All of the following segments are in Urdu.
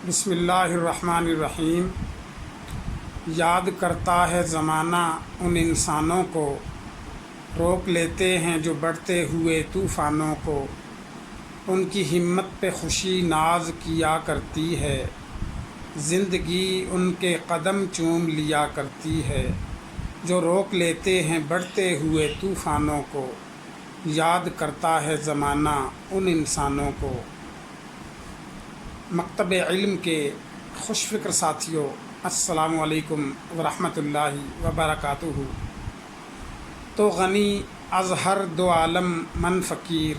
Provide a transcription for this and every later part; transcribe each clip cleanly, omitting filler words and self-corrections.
بسم اللہ الرحمن الرحیم۔ یاد کرتا ہے زمانہ ان انسانوں کو، روک لیتے ہیں جو بڑھتے ہوئے طوفانوں کو۔ ان کی ہمت پہ خوشی ناز کیا کرتی ہے، زندگی ان کے قدم چوم لیا کرتی ہے، جو روک لیتے ہیں بڑھتے ہوئے طوفانوں کو۔ یاد کرتا ہے زمانہ ان انسانوں کو۔ مکتب علم کے خوش فکر ساتھیوں، السلام علیکم ورحمۃ اللہ وبرکاتہ۔ تو غنی از ہر دو عالم من فقیر،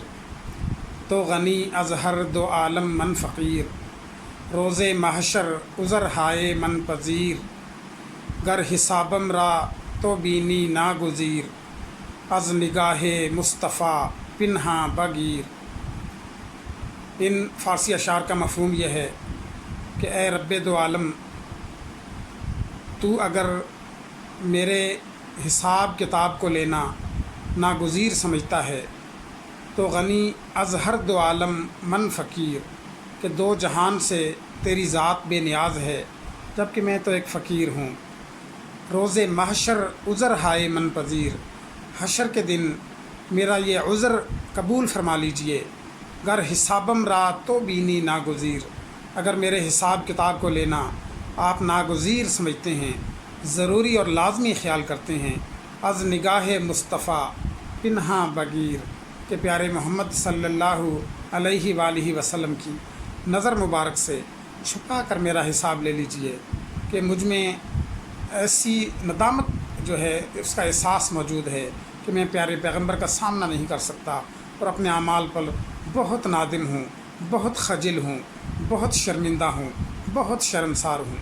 تو غنی از ہر دو عالم من فقیر، روز محشر عذر ہائے من پذیر، گر حسابم را تو بینی ناگزیر، از نگاہ مصطفیٰ پنہاں بگیر۔ ان فارسی اشعار کا مفہوم یہ ہے کہ اے رب دو عالم، تو اگر میرے حساب کتاب کو لینا ناگزیر سمجھتا ہے تو غنی از ہر دو عالم من فقیر، کہ دو جہان سے تیری ذات بے نیاز ہے جبکہ میں تو ایک فقیر ہوں۔ روز محشر عذر ہائے من پذیر، حشر کے دن میرا یہ عذر قبول فرما لیجئے۔ گر حسابم را تو بینی ناگزیر، اگر میرے حساب کتاب کو لینا آپ ناگزیر سمجھتے ہیں، ضروری اور لازمی خیال کرتے ہیں۔ از نگاہ مصطفیٰ پنہاں بگیر، کہ پیارے محمد صلی اللہ علیہ وآلہ وسلم کی نظر مبارک سے چھپا کر میرا حساب لے لیجئے کہ مجھ میں ایسی ندامت جو ہے اس کا احساس موجود ہے کہ میں پیارے پیغمبر کا سامنا نہیں کر سکتا، اور اپنے اعمال پر بہت نادم ہوں، بہت خجل ہوں، بہت شرمندہ ہوں، بہت شرمسار ہوں۔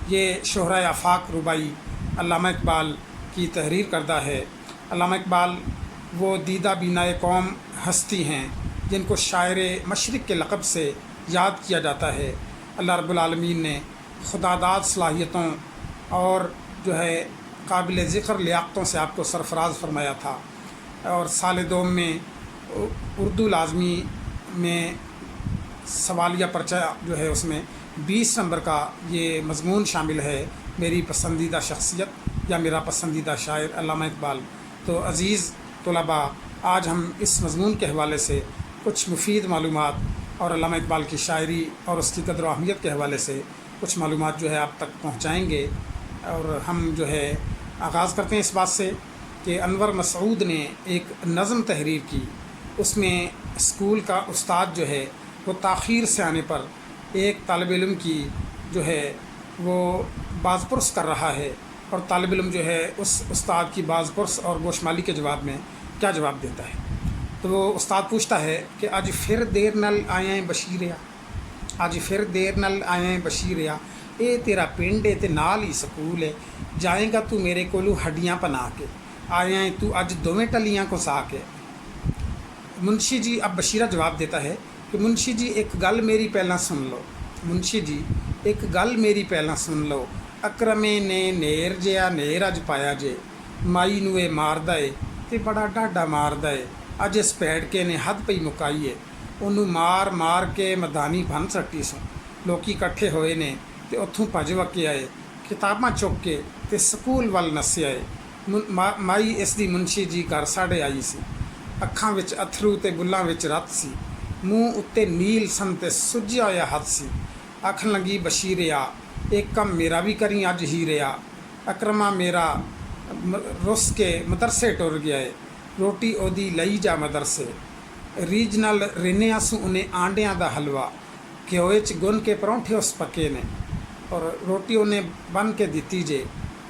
یہ شہرۂ آفاق ربائی علامہ اقبال کی تحریر کردہ ہے۔ علامہ اقبال وہ دیدہ بینائے قوم ہستی ہیں جن کو شاعر مشرق کے لقب سے یاد کیا جاتا ہے۔ اللہ رب العالمین نے خداداد صلاحیتوں اور جو ہے قابل ذکر لیاقتوں سے آپ کو سرفراز فرمایا تھا، اور سال دوم میں اردو لازمی میں سوالیہ پرچہ جو ہے اس میں 20 نمبر کا یہ مضمون شامل ہے، میری پسندیدہ شخصیت یا میرا پسندیدہ شاعر علامہ اقبال۔ تو عزیز طلباء، آج ہم اس مضمون کے حوالے سے کچھ مفید معلومات اور علامہ اقبال کی شاعری اور اس کی قدر و اہمیت کے حوالے سے کچھ معلومات جو ہے آپ تک پہنچائیں گے۔ اور ہم جو ہے آغاز کرتے ہیں اس بات سے کہ انور مسعود نے ایک نظم تحریر کی، اس میں اسکول کا استاد جو ہے وہ تاخیر سے آنے پر ایک طالب علم کی جو ہے وہ باز پرس کر رہا ہے، اور طالب علم جو ہے اس استاد کی باز پرس اور گوشمالی کے جواب میں کیا جواب دیتا ہے۔ تو وہ استاد پوچھتا ہے کہ آج پھر دیر نل آئیں بشیریا، آج پھر دیر نل آئیں بشیریا، اے تیرا پنڈ ہے تے نال ہی سکول ہے، جائیں گا تو میرے کولو ہڈیاں پنا کے، آئیں تو اج دوویں ٹلیاں کو سا کے۔ منشی جی اب بشیرہ جواب دیتا ہے کہ منشی جی ایک گل میری پہلاں سن لو، منشی جی ایک گل میری پہلاں سن لو، اکرمے نے نیر جیا نیر اج پایا جے، مائی نو اے ماردا اے تے بڑا ڈاڈا ماردا اے، اج اس پیڑکے نے حد پئی مکائی ہے، انہوں مار مار کے مدانی بن سٹی سو، لوکی کٹھے ہوئے نے تے اتھوں پج وکے آئے، کتاباں چک کے تے سکول ول نسے آئے، مائی اس دی منشی جی گھر ساڑے آئی سی، ਅੱਖਾਂ ਵਿੱਚ ਅਥਰੂ ਤੇ ਬੁੱਲਾਂ ਵਿੱਚ ਰਤ ਸੀ, ਮੂੰਹ ਉੱਤੇ ਨੀਲ ਸਨ ਤੇ ਸੁੱਜਿਆ ਹੋਇਆ ਹੱਥ ਸੀ। ਆਖਣ ਲੱਗੀ ਬਸ਼ੀਰਿਆ, ਇੱਕ ਕੰਮ ਮੇਰਾ ਵੀ ਕਰੀ ਅੱਜ ਹੀ ਰਿਹਾ, ਅਕਰਮਾ ਮੇਰਾ ਰੁੱਸ ਕੇ ਮਦਰਸੇ ਟੁਰ ਗਿਆ ਏ, ਰੋਟੀ ਉਹਦੀ ਲਈ ਜਾ ਮਦਰਸੇ, ਰੀਝ ਨਾਲ ਰਿੰਨਿਆ ਸੂ ਉਹਨੇ ਆਂਡਿਆਂ ਦਾ ਹਲਵਾ, ਘਿਓ 'ਚ ਗੁੰਨ ਕੇ ਪਰੌਂਠੇ ਉਸ ਪੱਕੇ ਨੇ, ਔਰ ਰੋਟੀ ਉਹਨੇ ਬੰਨ੍ਹ ਕੇ ਦਿੱਤੀ ਜੇ,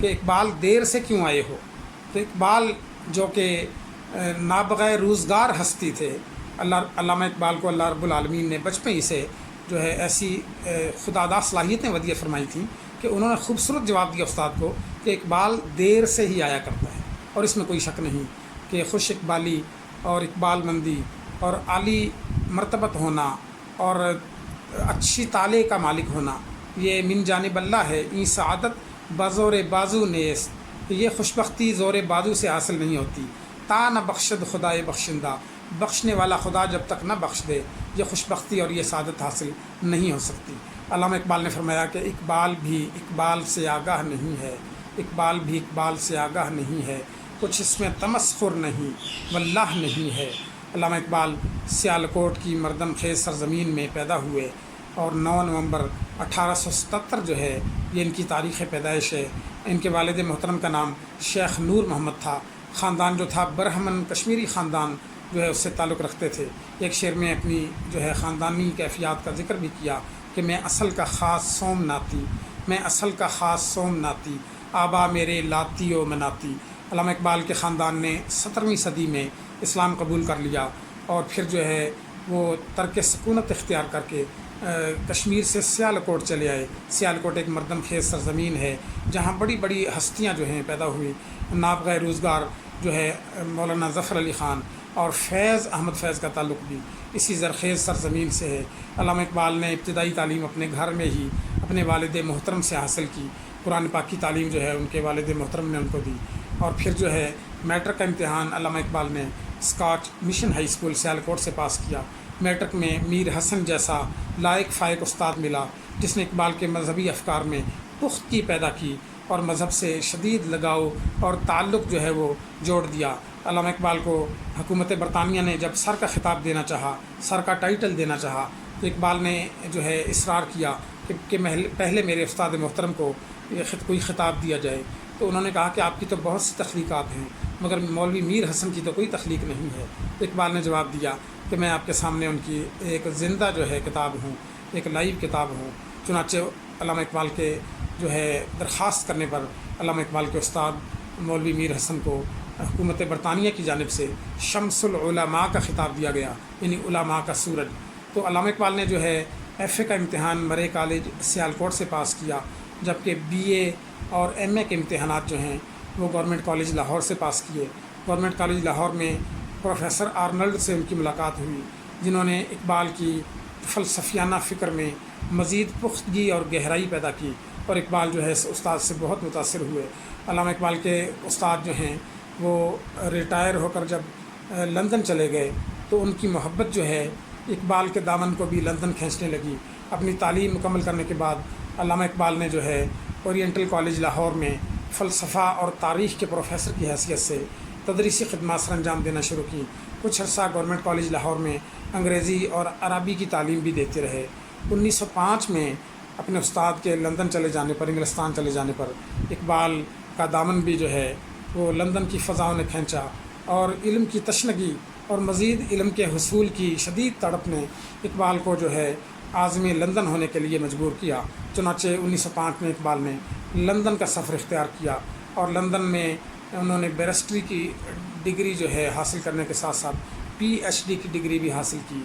کہ اقبال دیر سے کیوں آئے ہو؟ تو اقبال جو کہ نابغہ روزگار ہستی تھے، علامہ اقبال کو اللہ رب العالمین نے بچپن ہی سے جو ہے ایسی خداداد صلاحیتیں ودیع فرمائی تھیں کہ انہوں نے خوبصورت جواب دیا استاد کو کہ اقبال دیر سے ہی آیا کرتا ہے، اور اس میں کوئی شک نہیں کہ خوش اقبالی اور اقبال مندی اور عالی مرتبت ہونا اور اچھی طالع کا مالک ہونا یہ من جانب اللہ ہے۔ این سعادت بزور بازو نیست، یہ خوشبختی زور بازو سے حاصل نہیں ہوتی۔ تا نہ بخشد خدائے بخشندہ، بخشنے والا خدا جب تک نہ بخش دے یہ خوشبختی اور یہ سعادت حاصل نہیں ہو سکتی۔ علامہ اقبال نے فرمایا کہ اقبال بھی اقبال سے آگاہ نہیں ہے، اقبال بھی اقبال سے آگاہ نہیں ہے، کچھ اس میں تمسخر نہیں واللہ نہیں ہے۔ علامہ اقبال سیالکوٹ کی مردم خیز سرزمین میں پیدا ہوئے اور 9 نومبر 1877 جو ہے یہ ان کی تاریخ پیدائش ہے۔ ان کے والد محترم کا نام شیخ نور محمد تھا۔ خاندان جو تھا برہمن کشمیری خاندان جو ہے اس سے تعلق رکھتے تھے۔ ایک شعر میں اپنی جو ہے خاندانی کیفیات کا ذکر بھی کیا کہ میں اصل کا خاص سوم ناتی، میں اصل کا خاص سوم ناتی، آبا میرے لاتی و مناتی۔ علامہ اقبال کے خاندان نے 17ویں صدی میں اسلام قبول کر لیا اور پھر جو ہے وہ ترک سکونت اختیار کر کے کشمیر سے سیالکوٹ چلے آئے۔ سیالکوٹ ایک مردم خیز سرزمین ہے جہاں بڑی بڑی ہستیاں جو ہیں پیدا ہوئی۔ نابغہ روزگار جو ہے مولانا ظفر علی خان اور فیض احمد فیض کا تعلق بھی اسی زرخیز سرزمین سے ہے۔ علامہ اقبال نے ابتدائی تعلیم اپنے گھر میں ہی اپنے والد محترم سے حاصل کی۔ قرآن پاک کی تعلیم جو ہے ان کے والد محترم نے ان کو دی، اور پھر جو ہے میٹرک کا امتحان علامہ اقبال نے Scott mission high school Sialkot سے پاس کیا۔ میٹرک میں میر حسن جیسا لائق فائق استاد ملا جس نے اقبال کے مذہبی افکار میں پختگی پیدا کی اور مذہب سے شدید لگاؤ اور تعلق جو ہے وہ جوڑ دیا۔ علامہ اقبال کو حکومت برطانیہ نے جب سر کا خطاب دینا چاہا، سر کا ٹائٹل دینا چاہا، تو اقبال نے جو ہے اصرار کیا کہ پہلے میرے استاد محترم کو یہ کوئی خطاب دیا جائے۔ تو انہوں نے کہا کہ آپ کی تو بہت سی تخلیقات ہیں مگر مولوی میر حسن کی تو کوئی تخلیق نہیں ہے۔ تو اقبال نے جواب دیا کہ میں آپ کے سامنے ان کی ایک زندہ جو ہے کتاب ہوں، ایک لائیو کتاب ہوں۔ چنانچہ علامہ اقبال کے جو ہے درخواست کرنے پر علامہ اقبال کے استاد مولوی میر حسن کو حکومت برطانیہ کی جانب سے شمس العلماء کا خطاب دیا گیا، یعنی علماء کا سورج۔ تو علامہ اقبال نے جو ہے ایف اے کا امتحان مرے کالج سیالکوٹ سے پاس کیا، جبکہ بی اے اور ایم اے کے امتحانات جو ہیں وہ گورنمنٹ کالج لاہور سے پاس کیے۔ گورنمنٹ کالج لاہور میں پروفیسر آرنلڈ سے ان کی ملاقات ہوئی جنہوں نے اقبال کی فلسفیانہ فکر میں مزید پختگی اور گہرائی پیدا کی، اور اقبال جو ہے استاد سے بہت متاثر ہوئے۔ علامہ اقبال کے استاد جو ہیں وہ ریٹائر ہو کر جب لندن چلے گئے تو ان کی محبت جو ہے اقبال کے دامن کو بھی لندن کھینچنے لگی۔ اپنی تعلیم مکمل کرنے کے بعد علامہ اقبال نے جو ہے اورینٹل کالج لاہور میں فلسفہ اور تاریخ کے پروفیسر کی حیثیت سے تدریسی خدمات سر انجام دینا شروع کی۔ کچھ عرصہ گورنمنٹ کالج لاہور میں انگریزی اور عربی کی تعلیم بھی دیتے رہے۔ 1905 میں اپنے استاد کے لندن چلے جانے پر، انگلستان چلے جانے پر اقبال کا دامن بھی جو ہے وہ لندن کی فضاؤں نے کھینچا، اور علم کی تشنگی اور مزید علم کے حصول کی شدید تڑپ نے اقبال کو جو ہے عازم لندن ہونے کے لیے مجبور کیا۔ چنانچہ 1905 میں اقبال نے لندن کا سفر اختیار کیا اور لندن میں انہوں نے بیرسٹری کی ڈگری جو ہے حاصل کرنے کے ساتھ ساتھ پی ایچ ڈی کی ڈگری بھی حاصل کی،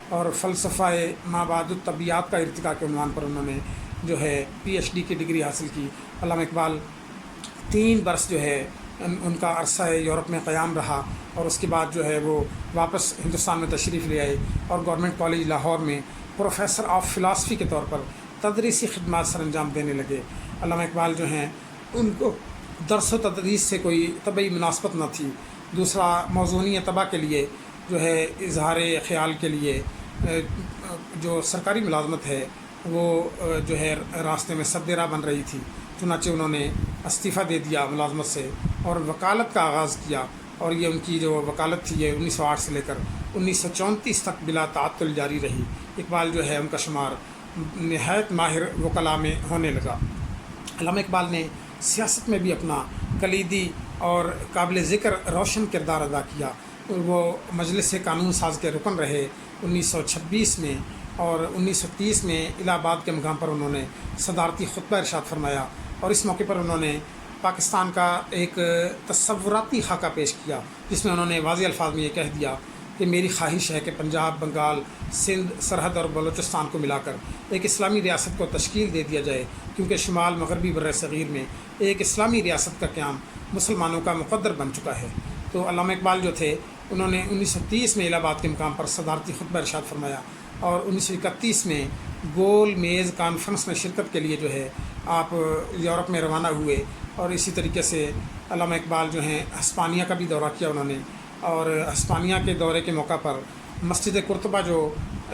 اور فلسفہ مابعد الطبیعیات کا ارتقاء کے عنوان پر انہوں نے جو ہے پی ایچ ڈی کی ڈگری حاصل کی۔ علامہ اقبال 3 برس جو ہے ان کا عرصہ یورپ میں قیام رہا، اور اس کے بعد جو ہے وہ واپس ہندوستان میں تشریف لے آئے اور گورنمنٹ کالج لاہور میں پروفیسر آف فلاسفی کے طور پر تدریسی خدمات سر انجام دینے لگے۔ علامہ اقبال جو ہیں ان کو درس و تدریس سے کوئی طبعی مناسبت نہ تھی۔ دوسرا موضوعی طبع کے لیے جو ہے اظہار خیال کے لیے جو سرکاری ملازمت ہے وہ جو ہے راستے میں سد راہ بن رہی تھی، چنانچہ انہوں نے استعفیٰ دے دیا ملازمت سے اور وکالت کا آغاز کیا، اور یہ ان کی جو وکالت تھی یہ 1908 سے لے کر 1934 تک بلا تعطل جاری رہی۔ اقبال جو ہے ان کا شمار نہایت ماہر وکلاء میں ہونے لگا۔ علامہ اقبال نے سیاست میں بھی اپنا کلیدی اور قابل ذکر روشن کردار ادا کیا۔ وہ مجلس قانون ساز کے رکن رہے 1926 میں، اور 1930 میں الہ آباد کے مقام پر انہوں نے صدارتی خطبہ ارشاد فرمایا، اور اس موقع پر انہوں نے پاکستان کا ایک تصوراتی خاکہ پیش کیا، جس میں انہوں نے واضح الفاظ میں یہ کہہ دیا کہ میری خواہش ہے کہ پنجاب، بنگال، سندھ، سرحد اور بلوچستان کو ملا کر ایک اسلامی ریاست کو تشکیل دے دیا جائے، کیونکہ شمال مغربی بر صغیر میں ایک اسلامی ریاست کا قیام مسلمانوں کا مقدر بن چکا ہے۔ تو علامہ اقبال جو تھے انہوں نے 1930 میں الہ آباد کے مقام پر صدارتی خطبہ ارشاد فرمایا، اور 1931 میں گول میز کانفرنس میں شرکت کے لیے جو ہے آپ یورپ میں روانہ ہوئے، اور اسی طریقے سے علامہ اقبال جو ہیں ہسپانیہ کا بھی دورہ کیا انہوں نے، اور ہسپانیہ کے دورے کے موقع پر مسجد قرطبہ جو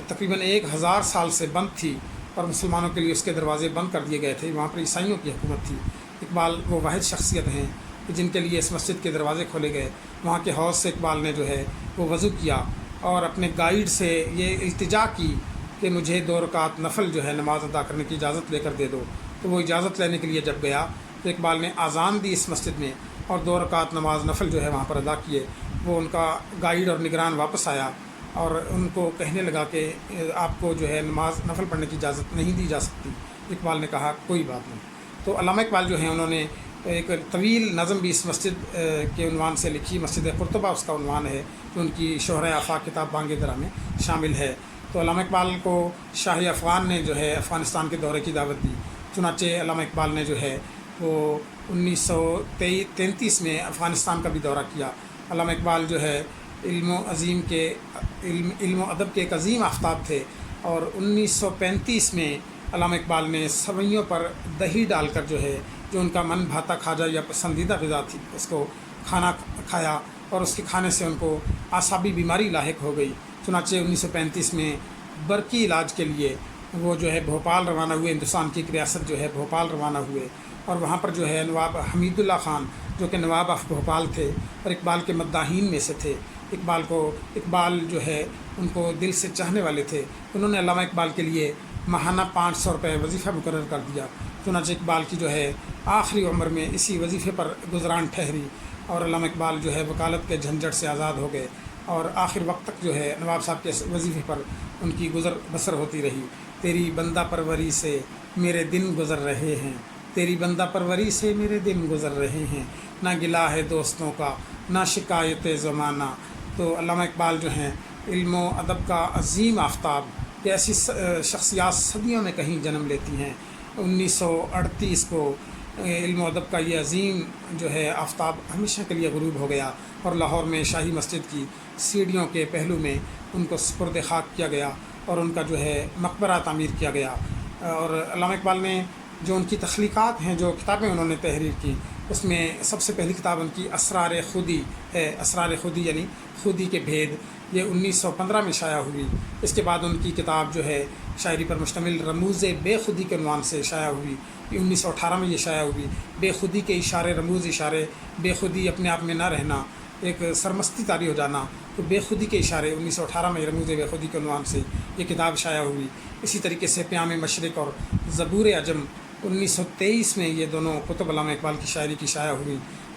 تقریباً 1000 سال سے بند تھی اور مسلمانوں کے لیے اس کے دروازے بند کر دیے گئے تھے، وہاں پر عیسائیوں کی حکومت تھی۔ اقبال وہ واحد شخصیت ہیں جن کے لیے اس مسجد کے دروازے کھولے گئے۔ وہاں کے حوض سے اقبال نے جو ہے وہ وضو کیا اور اپنے گائیڈ سے یہ التجا کی کہ مجھے 2 رکعت نفل جو ہے نماز ادا کرنے کی اجازت لے کر دے دو۔ تو وہ اجازت لینے کے لیے جب گیا تو اقبال نے اذان دی اس مسجد میں، اور 2 رکعت نماز نفل جو ہے وہاں پر ادا کیے۔ وہ ان کا گائیڈ اور نگران واپس آیا اور ان کو کہنے لگا کہ آپ کو جو ہے نماز نفل پڑھنے کی اجازت نہیں دی جا سکتی۔ اقبال نے کہا کوئی بات نہیں۔ تو علامہ اقبال جو ہیں انہوں نے ایک طویل نظم بھی اس مسجد کے عنوان سے لکھی، مسجد قرطبہ اس کا عنوان ہے، جو ان کی شہرۂ آفاق کتاب بانگ درا میں شامل ہے۔ تو علامہ اقبال کو شاہ افغان نے جو ہے افغانستان کے دورے کی دعوت دی، چنانچہ علامہ اقبال نے جو ہے وہ 1933 میں افغانستان کا بھی دورہ کیا۔ علامہ اقبال جو ہے علم و ادب کے ایک عظیم آفتاب تھے، اور 1935 میں علامہ اقبال نے سوئیوں پر دہی ڈال کر جو ہے جو ان کا من بھاتا کھاجا یا پسندیدہ غذا تھی اس کو کھانا کھایا، اور اس کے کھانے سے ان کو اعصابی بیماری لاحق ہو گئی۔ چنانچہ 1935 میں برقی علاج کے لیے وہ جو ہے بھوپال روانہ ہوئے، ہندوستان کی ایک ریاست جو ہے بھوپال روانہ ہوئے، اور وہاں پر جو ہے نواب حمید اللہ خان جو کہ نواب آف بھوپال تھے اور اقبال کے مداحین میں سے تھے، اقبال جو ہے ان کو دل سے چاہنے والے تھے، انہوں نے علامہ اقبال کے لیے ماہانہ 500 روپے وظیفہ مقرر کر دیا۔ چنانچہ اقبال کی جو ہے آخری عمر میں اسی وظیفے پر گزران ٹھہری، اور علامہ اقبال جو ہے وکالت کے جھنجھٹ سے آزاد ہو گئے، اور آخر وقت تک جو ہے نواب صاحب کے وظیفے پر ان کی گزر بسر ہوتی رہی۔ تیری بندہ پروری سے میرے دن گزر رہے ہیں، تیری بندہ پروری سے میرے دن گزر رہے ہیں، نہ گلا ہے دوستوں کا نہ شکایت زمانہ۔ تو علامہ اقبال جو ہیں علم و ادب کا عظیم آفتاب، کہ ایسی شخصیات صدیوں میں کہیں جنم لیتی ہیں۔ 1938 کو علم و ادب کا یہ عظیم جو ہے آفتاب ہمیشہ کے لیے غروب ہو گیا، اور لاہور میں شاہی مسجد کی سیڑھیوں کے پہلو میں ان کو سپرد خاک کیا گیا، اور ان کا جو ہے مقبرہ تعمیر کیا گیا۔ اور علامہ اقبال نے جو ان کی تخلیقات ہیں، جو کتابیں انہوں نے تحریر کی، اس میں سب سے پہلی کتاب ان کی اسرار خودی ہے۔ اسرار خودی یعنی خودی کے بھید، یہ 1915 میں شائع ہوئی۔ اس کے بعد ان کی کتاب جو ہے شاعری پر مشتمل رموز بے خودی کے عنوان سے شائع ہوئی، یہ 1918 میں یہ شائع ہوئی۔ بے خودی کے اشارے، رموز اشارے، بے خودی اپنے آپ میں نہ رہنا، ایک سرمستی طاری ہو جانا، تو بے خودی کے اشارے 1918 میں رموز بے خودی کے عنوان سے یہ کتاب شائع ہوئی۔ اسی طریقے سے پیام مشرق اور زبور عجم 1923 میں یہ دونوں کتب علامہ اقبال کی شاعری کی شائع ہوئی۔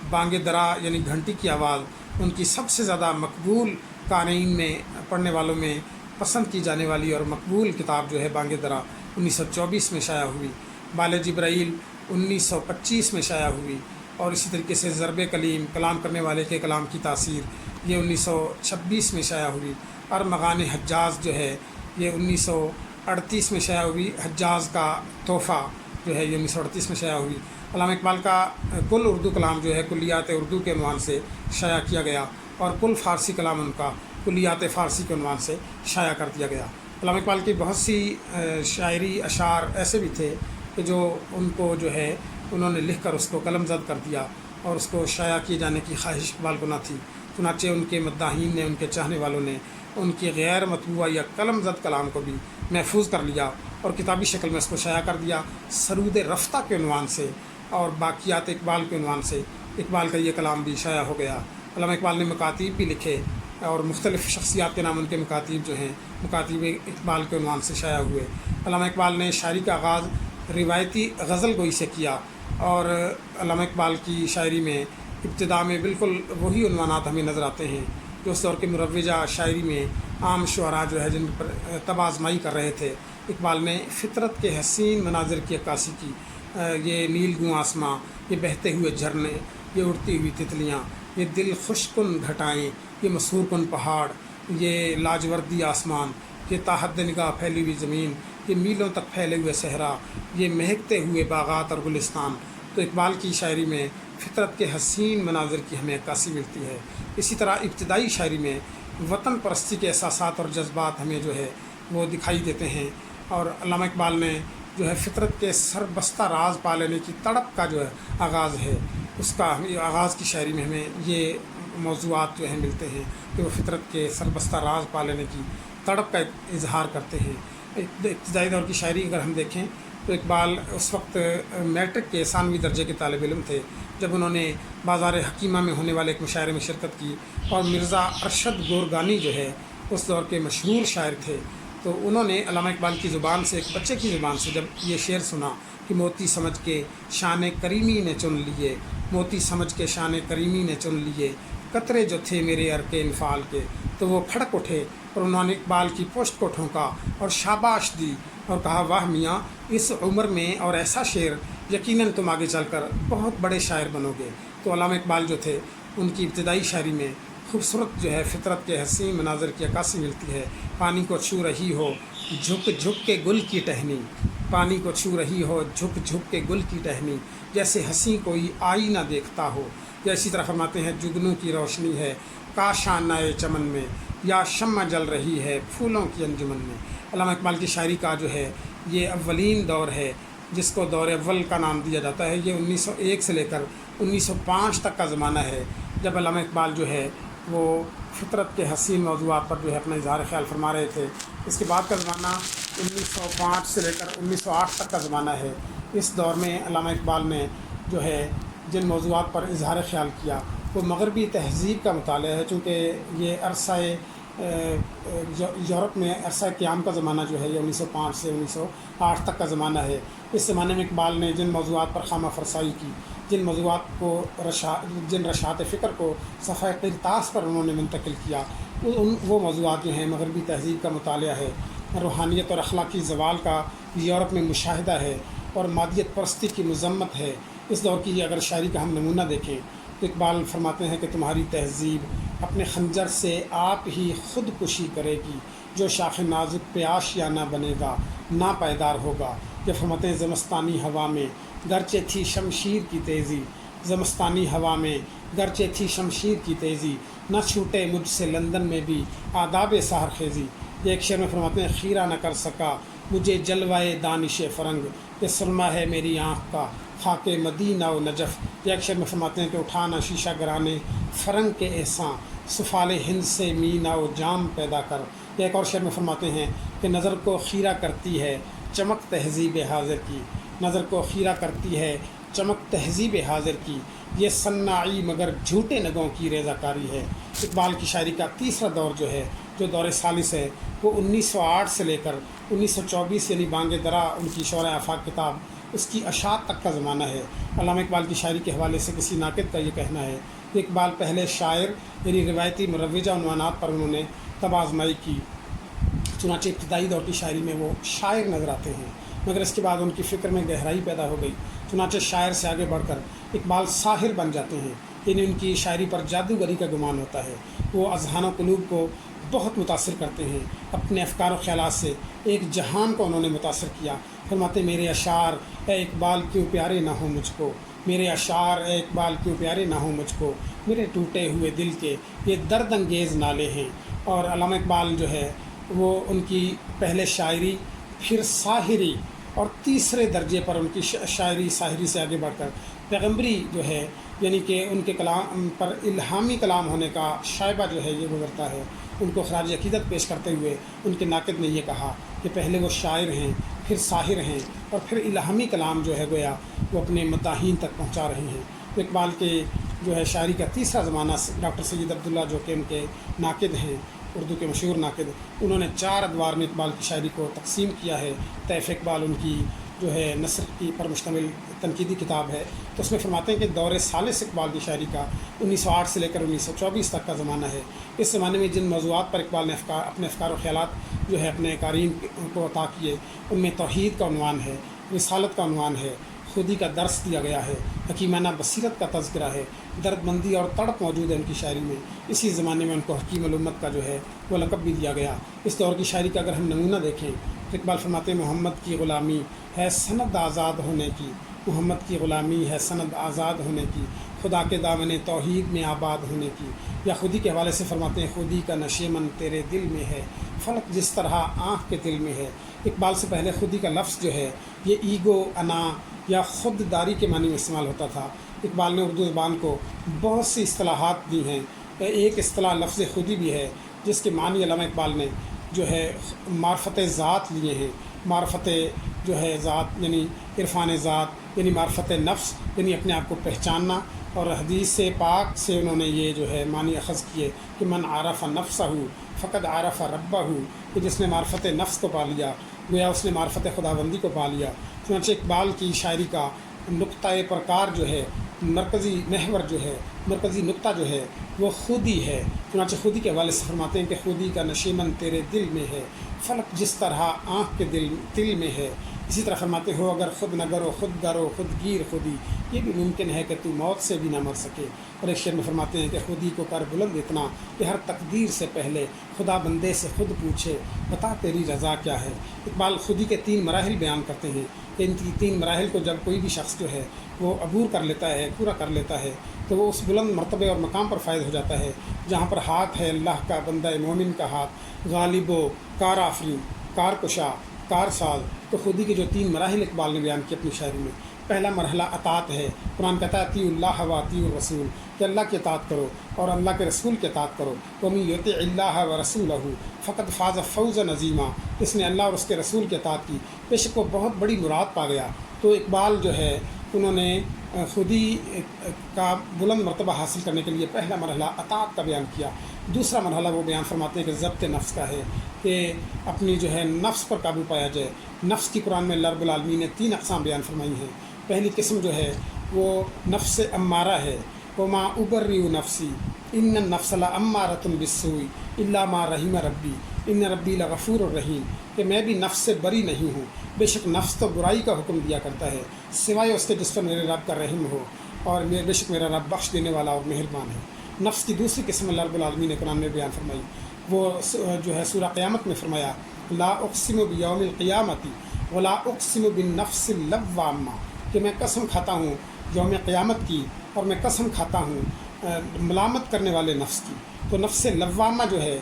بانگ درا یعنی گھنٹی کی آواز ان کی سب سے زیادہ مقبول قارئین میں، پڑھنے والوں میں پسند کی جانے والی اور مقبول کتاب جو ہے بانگ درا 1924 میں شائع ہوئی۔ بال جبرائیل 1925 میں شائع ہوئی، اور اسی طریقے سے ضرب کلیم، کلام کرنے والے کے کلام کی تاثیر، یہ 1926 میں شائع ہوئی۔ ارمغان حجاز جو ہے یہ 1938 میں شائع ہوئی۔ حجاز کا تحفہ جو ہے یہ 1938 میں شائع ہوئی۔ علامہ اقبال کا کل اردو کلام جو ہے کلیات اردو کے عنوان سے شائع کیا گیا، اور کل فارسی کلام ان کا کلیات فارسی کے عنوان سے شائع کر دیا گیا۔ علامہ اقبال کی بہت سی شاعری اشعار ایسے بھی تھے کہ جو ان کو جو ہے انہوں نے لکھ کر اس کو قلم زد کر دیا، اور اس کو شائع کیے جانے کی خواہش اقبال کو نہ تھی، چنانچہ ان کے مداحین نے، ان کے چاہنے والوں نے ان کی غیر مطبوعہ یا قلم زد کلام کو بھی محفوظ کر لیا اور کتابی شکل میں اس کو شائع کر دیا، سرود رفتہ کے عنوان سے اور باقیات اقبال کے عنوان سے اقبال کا یہ کلام بھی شائع ہو گیا۔ علامہ اقبال نے مکاتیب بھی لکھے، اور مختلف شخصیات کے نام ان کے مکاتیب جو ہیں مکاتیب اقبال کے عنوان سے شائع ہوئے۔ علامہ اقبال نے شاعری کا آغاز روایتی غزل گوئی سے کیا، اور علامہ اقبال کی شاعری میں ابتدا میں بالکل وہی عنوانات ہمیں نظر آتے ہیں جو اس دور کے مروجہ شاعری میں عام شعراء جو ہے جن پر طب آزمائی کر رہے تھے۔ اقبال نے فطرت کے حسین مناظر کی عکاسی کی، یہ نیل گوں آسماں، یہ بہتے ہوئے جھرنے، یہ اڑتی ہوئی تتلیاں، یہ دل خوش کن گھٹائیں، یہ مسحور کن پہاڑ، یہ لاجوردی آسمان، یہ تاحد نگاہ پھیلی ہوئی زمین، یہ میلوں تک پھیلے ہوئے صحرا، یہ مہکتے ہوئے باغات اور گلستان۔ تو اقبال کی شاعری میں فطرت کے حسین مناظر کی ہمیں عکاسی ملتی ہے۔ اسی طرح ابتدائی شاعری میں وطن پرستی کے احساسات اور جذبات ہمیں جو ہے وہ دکھائی دیتے ہیں، اور علامہ اقبال نے جو ہے فطرت کے سربستہ راز پا لینے کی تڑپ کا جو ہے آغاز ہے، اس کا آغاز کی شاعری میں ہمیں یہ موضوعات جو ہیں ملتے ہیں کہ وہ فطرت کے سربستہ راز پا لینے کی تڑپ کا اظہار کرتے ہیں۔ ابتدائی دور کی شاعری اگر ہم دیکھیں تو اقبال اس وقت میٹرک کے ثانوی درجے کے طالب علم تھے جب انہوں نے بازار حکیمہ میں ہونے والے ایک مشاعرے میں شرکت کی، اور مرزا ارشد گورگانی جو ہے اس دور کے مشہور شاعر تھے، تو انہوں نے علامہ اقبال کی زبان سے، ایک بچے کی زبان سے جب یہ شعر سنا کہ موتی سمجھ کے شان کریمی نے چن لیے، موتی سمجھ کے شان کریمی نے چن لیے، قطرے جو تھے میرے عرق انفعال کے، تو وہ کھڑک اٹھے اور انہوں نے اقبال کی پشت کو ٹھونکا اور شاباش دی اور کہا واہ میاں، اس عمر میں اور ایسا شعر، یقیناً تم آگے چل کر بہت بڑے شاعر بنو گے۔ تو علامہ اقبال جو تھے ان کی ابتدائی شاعری میں خوبصورت جو ہے فطرت کے حسین مناظر کی عکاسی ملتی ہے۔ پانی کو چھو رہی ہو جھک جھک کے گل کی ٹہنی، پانی کو چھو رہی ہو جھک جھک کے گل کی ٹہنی، جیسے ہنسی کوئی آئی نہ دیکھتا ہو۔ یا اسی طرح فرماتے ہیں جگنوں کی روشنی ہے کاشانہ چمن میں، یا شمع جل رہی ہے پھولوں کی انجمن میں۔ علامہ اقبال کی شاعری کا جو ہے یہ اولین دور ہے جس کو دور اول کا نام دیا جاتا ہے۔ یہ 1901 سے لے کر 1905 تک کا زمانہ ہے جب علامہ اقبال جو ہے وہ فطرت کے حسین موضوعات پر جو ہے اپنا اظہار خیال فرما رہے تھے۔ اس کے بعد کا زمانہ 1905 سے لے کر 1908 تک کا زمانہ ہے۔ اس دور میں علامہ اقبال نے جو ہے جن موضوعات پر اظہار خیال کیا وہ مغربی تہذیب کا مطالعہ ہے، چونکہ یہ عرصہ یورپ میں عرصہ قیام کا زمانہ جو ہے یہ 1905 سے 1908 تک کا زمانہ ہے۔ اس زمانے میں اقبال نے جن موضوعات پر خامہ فرسائی کی، جن موضوعات کو جن رشاط فکر کو صفحہ قرطاس پر انہوں نے منتقل کیا، وہ موضوعات جو ہیں مغربی تہذیب کا مطالعہ ہے، روحانیت اور اخلاقی زوال کا یورپ میں مشاہدہ ہے، اور مادیت پرستی کی مذمت ہے۔ اس دور کی اگر شاعری کا ہم نمونہ دیکھیں تو اقبال فرماتے ہیں کہ تمہاری تہذیب اپنے خنجر سے آپ ہی خود کشی کرے گی، جو شاخ نازک پہ آشیانہ بنے گا نا پائیدار ہوگا۔ یہ فرماتے ہیں زمستانی ہوا میں گرچہ تھی شمشیر کی تیزی، زمستانی ہوا میں گرچہ تھی شمشیر کی تیزی، نہ چھوٹے مجھ سے لندن میں بھی آداب سحر خیزی۔ یہ ایک شعر میں فرماتے ہیں خیرہ نہ کر سکا مجھے جلوائے دانش فرنگ، یہ سرما ہے میری آنکھ کا خاک مدینہ و نجف۔ یہ ایک شعر میں فرماتے ہیں کہ اٹھانا شیشہ گرانے فرنگ کے احساں، سفال ہند سے مینا و جام پیدا کر۔ یہ ایک اور شعر میں فرماتے ہیں کہ نظر کو خیرہ کرتی ہے چمک تہذیب حاضر کی، نظر کو خیرہ کرتی ہے چمک تہذیب حاضر کی، یہ صناعی مگر جھوٹے نگوں کی ریزہ کاری ہے۔ اقبال کی شاعری کا تیسرا دور جو ہے، جو دور ثالث ہے، وہ 1908 سے لے کر 1924 یعنی بانگ درا ان کی شعرۂ آفاق کتاب، اس کی اشاعت تک کا زمانہ ہے۔ علامہ اقبال کی شاعری کے حوالے سے کسی ناقد کا یہ کہنا ہے کہ اقبال پہلے شاعر یعنی روایتی مروجہ عنوانات پر انہوں نے تب آزمائی کی، چنانچہ ابتدائی دور کی شاعری میں وہ شاعر نظر آتے ہیں، مگر اس کے بعد ان کی فکر میں گہرائی پیدا ہو گئی، چنانچہ شاعر سے آگے بڑھ کر اقبال ساحر بن جاتے ہیں، یعنی ان کی شاعری پر جادوگری کا گمان ہوتا ہے۔ وہ اذہان و قلوب کو بہت متاثر کرتے ہیں، اپنے افکار و خیالات سے ایک جہان کو انہوں نے متاثر کیا۔ فرماتے میرے اشعار اے اقبال کیوں پیارے نہ ہوں مجھ کو، میرے اشعار اے اقبال کیوں پیارے نہ ہوں مجھ کو، میرے ٹوٹے ہوئے دل کے یہ درد انگیز نالے ہیں۔ اور علامہ اقبال جو ہے وہ ان کی پہلے شاعری، پھر ساحری، اور تیسرے درجے پر ان کی شاعری ساحری سے آگے بڑھ کر پیغمبری جو ہے، یعنی کہ ان کے کلام پر الہامی کلام ہونے کا شائبہ جو ہے یہ گزرتا ہے۔ ان کو خراج عقیدت پیش کرتے ہوئے ان کے ناقد نے یہ کہا کہ پہلے وہ شاعر ہیں، پھر ساحر ہیں، اور پھر الہامی کلام جو ہے گویا وہ اپنے مداحین تک پہنچا رہے ہیں۔ تو اقبال کے جو ہے شاعری کا تیسرا زمانہ ڈاکٹر سید عبداللہ جو کہ ان کے ناقد ہیں، اردو کے مشہور ناقد، انہوں نے 4 ادوار میں اقبال کی شاعری کو تقسیم کیا ہے۔ طیف اقبال ان کی جو ہے نثر کی پر مشتمل تنقیدی کتاب ہے، تو اس میں فرماتے ہیں کہ دور ثالث اقبال کی شاعری کا 1908 سے لے کر 1924 تک کا زمانہ ہے۔ اس زمانے میں جن موضوعات پر اقبال نے اپنے افکار و خیالات جو ہے اپنے قارئین کو عطا کیے، ان میں توحید کا عنوان ہے، رسالت کا عنوان ہے، خودی کا درس دیا گیا ہے، حکیمانہ بصیرت کا تذکرہ ہے، درد مندی اور تڑپ موجود ہے ان کی شاعری میں۔ اسی زمانے میں ان کو حکیم الامت کا جو ہے وہ لقب بھی دیا گیا۔ اس دور کی شاعری کا اگر ہم نمونہ دیکھیں تو اقبال فرماتے ہیں محمد کی غلامی ہے سند آزاد ہونے کی، محمد کی غلامی ہے سند آزاد ہونے کی، خدا کے دامن توحید میں آباد ہونے کی۔ یا خودی کے حوالے سے فرماتے ہیں خودی کا نشیمن تیرے دل میں ہے، فلک جس طرح آنکھ کے دل میں ہے۔ اقبال سے پہلے خودی کا لفظ جو ہے یہ ایگو، انا یا خود داری کے معنی میں استعمال ہوتا تھا۔ اقبال نے اردو زبان کو بہت سی اصطلاحات دی ہیں۔ ایک اصطلاح لفظ خودی بھی ہے جس کے معنی علامہ اقبال نے جو ہے معرفت ذات لیے ہیں۔ معرفت جو ہے ذات یعنی عرفان ذات، یعنی معرفت نفس، یعنی اپنے آپ کو پہچاننا۔ اور حدیث پاک سے انہوں نے یہ جو ہے معنی اخذ کیے کہ من عرف نفسہ فقد عرف ربہ، کہ جس نے معرفت نفس کو پا لیا گویا اس نے معرفت خداوندی کو پا لیا۔ چنانچہ اقبال کی شاعری کا نقطۂ پرکار جو ہے، مرکزی محور جو ہے، مرکزی نقطہ جو ہے وہ خودی ہے۔ چنانچہ خودی کے حوالے سے فرماتے ہیں کہ خودی کا نشیمن تیرے دل میں ہے، فلک جس طرح آنکھ کے دل میں ہے۔ اسی طرح فرماتے ہو اگر خود نہ گرو خود گرو خود گیر خودی، یہ بھی ممکن ہے کہ تو موت سے بھی نہ مر سکے۔ اور ایک شعر میں فرماتے ہیں کہ خودی کو کر بلند اتنا کہ ہر تقدیر سے پہلے خدا بندے سے خود پوچھے بتا تیری رضا کیا ہے۔ اقبال خودی کے 3 مراحل بیان کرتے ہیں کہ ان 3 مراحل کو جب کوئی بھی شخص جو ہے وہ عبور کر لیتا ہے، پورا کر لیتا ہے، تو وہ اس بلند مرتبے اور مقام پر فائز ہو جاتا ہے جہاں پر ہاتھ ہے اللہ کا، بندہ مومن کا ہاتھ، غالب و کار آفرین، کار کشا، کار ساز۔ تو خودی کے جو 3 مراحل اقبال نے بیان کیے اپنی شاعری میں، پہلا مرحلہ اطاعت ہے۔ قرآن کہتا ہے اطیعوا اللہ و اطیعوا الرسول، کہ اللہ کی اطاعت کرو اور اللہ کے رسول کی اطاعت کرو۔ ومن یطع اللہ ورسولہ فقد فاز فوزا عظیما، اس نے اللہ اور اس کے رسول کی اطاعت کی، بے شک وہ بہت بڑی مراد پا گیا۔ تو اقبال جو ہے انہوں نے خودی کا بلند مرتبہ حاصل کرنے کے لیے پہلا مرحلہ اطاعت کا بیان کیا۔ دوسرا مرحلہ وہ بیان فرماتے ہیں کہ ضبط نفس کا ہے، کہ اپنی جو ہے نفس پر قابو پایا جائے۔ نفس کی قرآن میں اللہ رب العالمین نے 3 اقسام بیان فرمائی ہیں۔ پہلی قسم جو ہے وہ نفس امارہ ہے، وما ابرئ نفسی ان النفس لامارۃ بالسوء الا ما رحم ربی ان ربی لغفور الرحیم، کہ میں بھی نفس سے بری نہیں ہوں، بے شک نفس تو برائی کا حکم دیا کرتا ہے سوائے اس کے جس پر میرے رب کا رحم ہو، اور بے شک میرا رب بخش دینے والا اور مہربان ہے۔ نفس کی دوسری قسم اللہ رب العالمین نے قرآن میں بیان فرمائی، وہ جو ہے سورہ قیامت میں فرمایا لا اقسم بیوم القیامت ولا اقسم بالنفس اللوامہ، کہ میں قسم کھاتا ہوں یوم قیامت کی اور میں قسم کھاتا ہوں ملامت کرنے والے نفس کی۔ تو نفس لوامہ جو ہے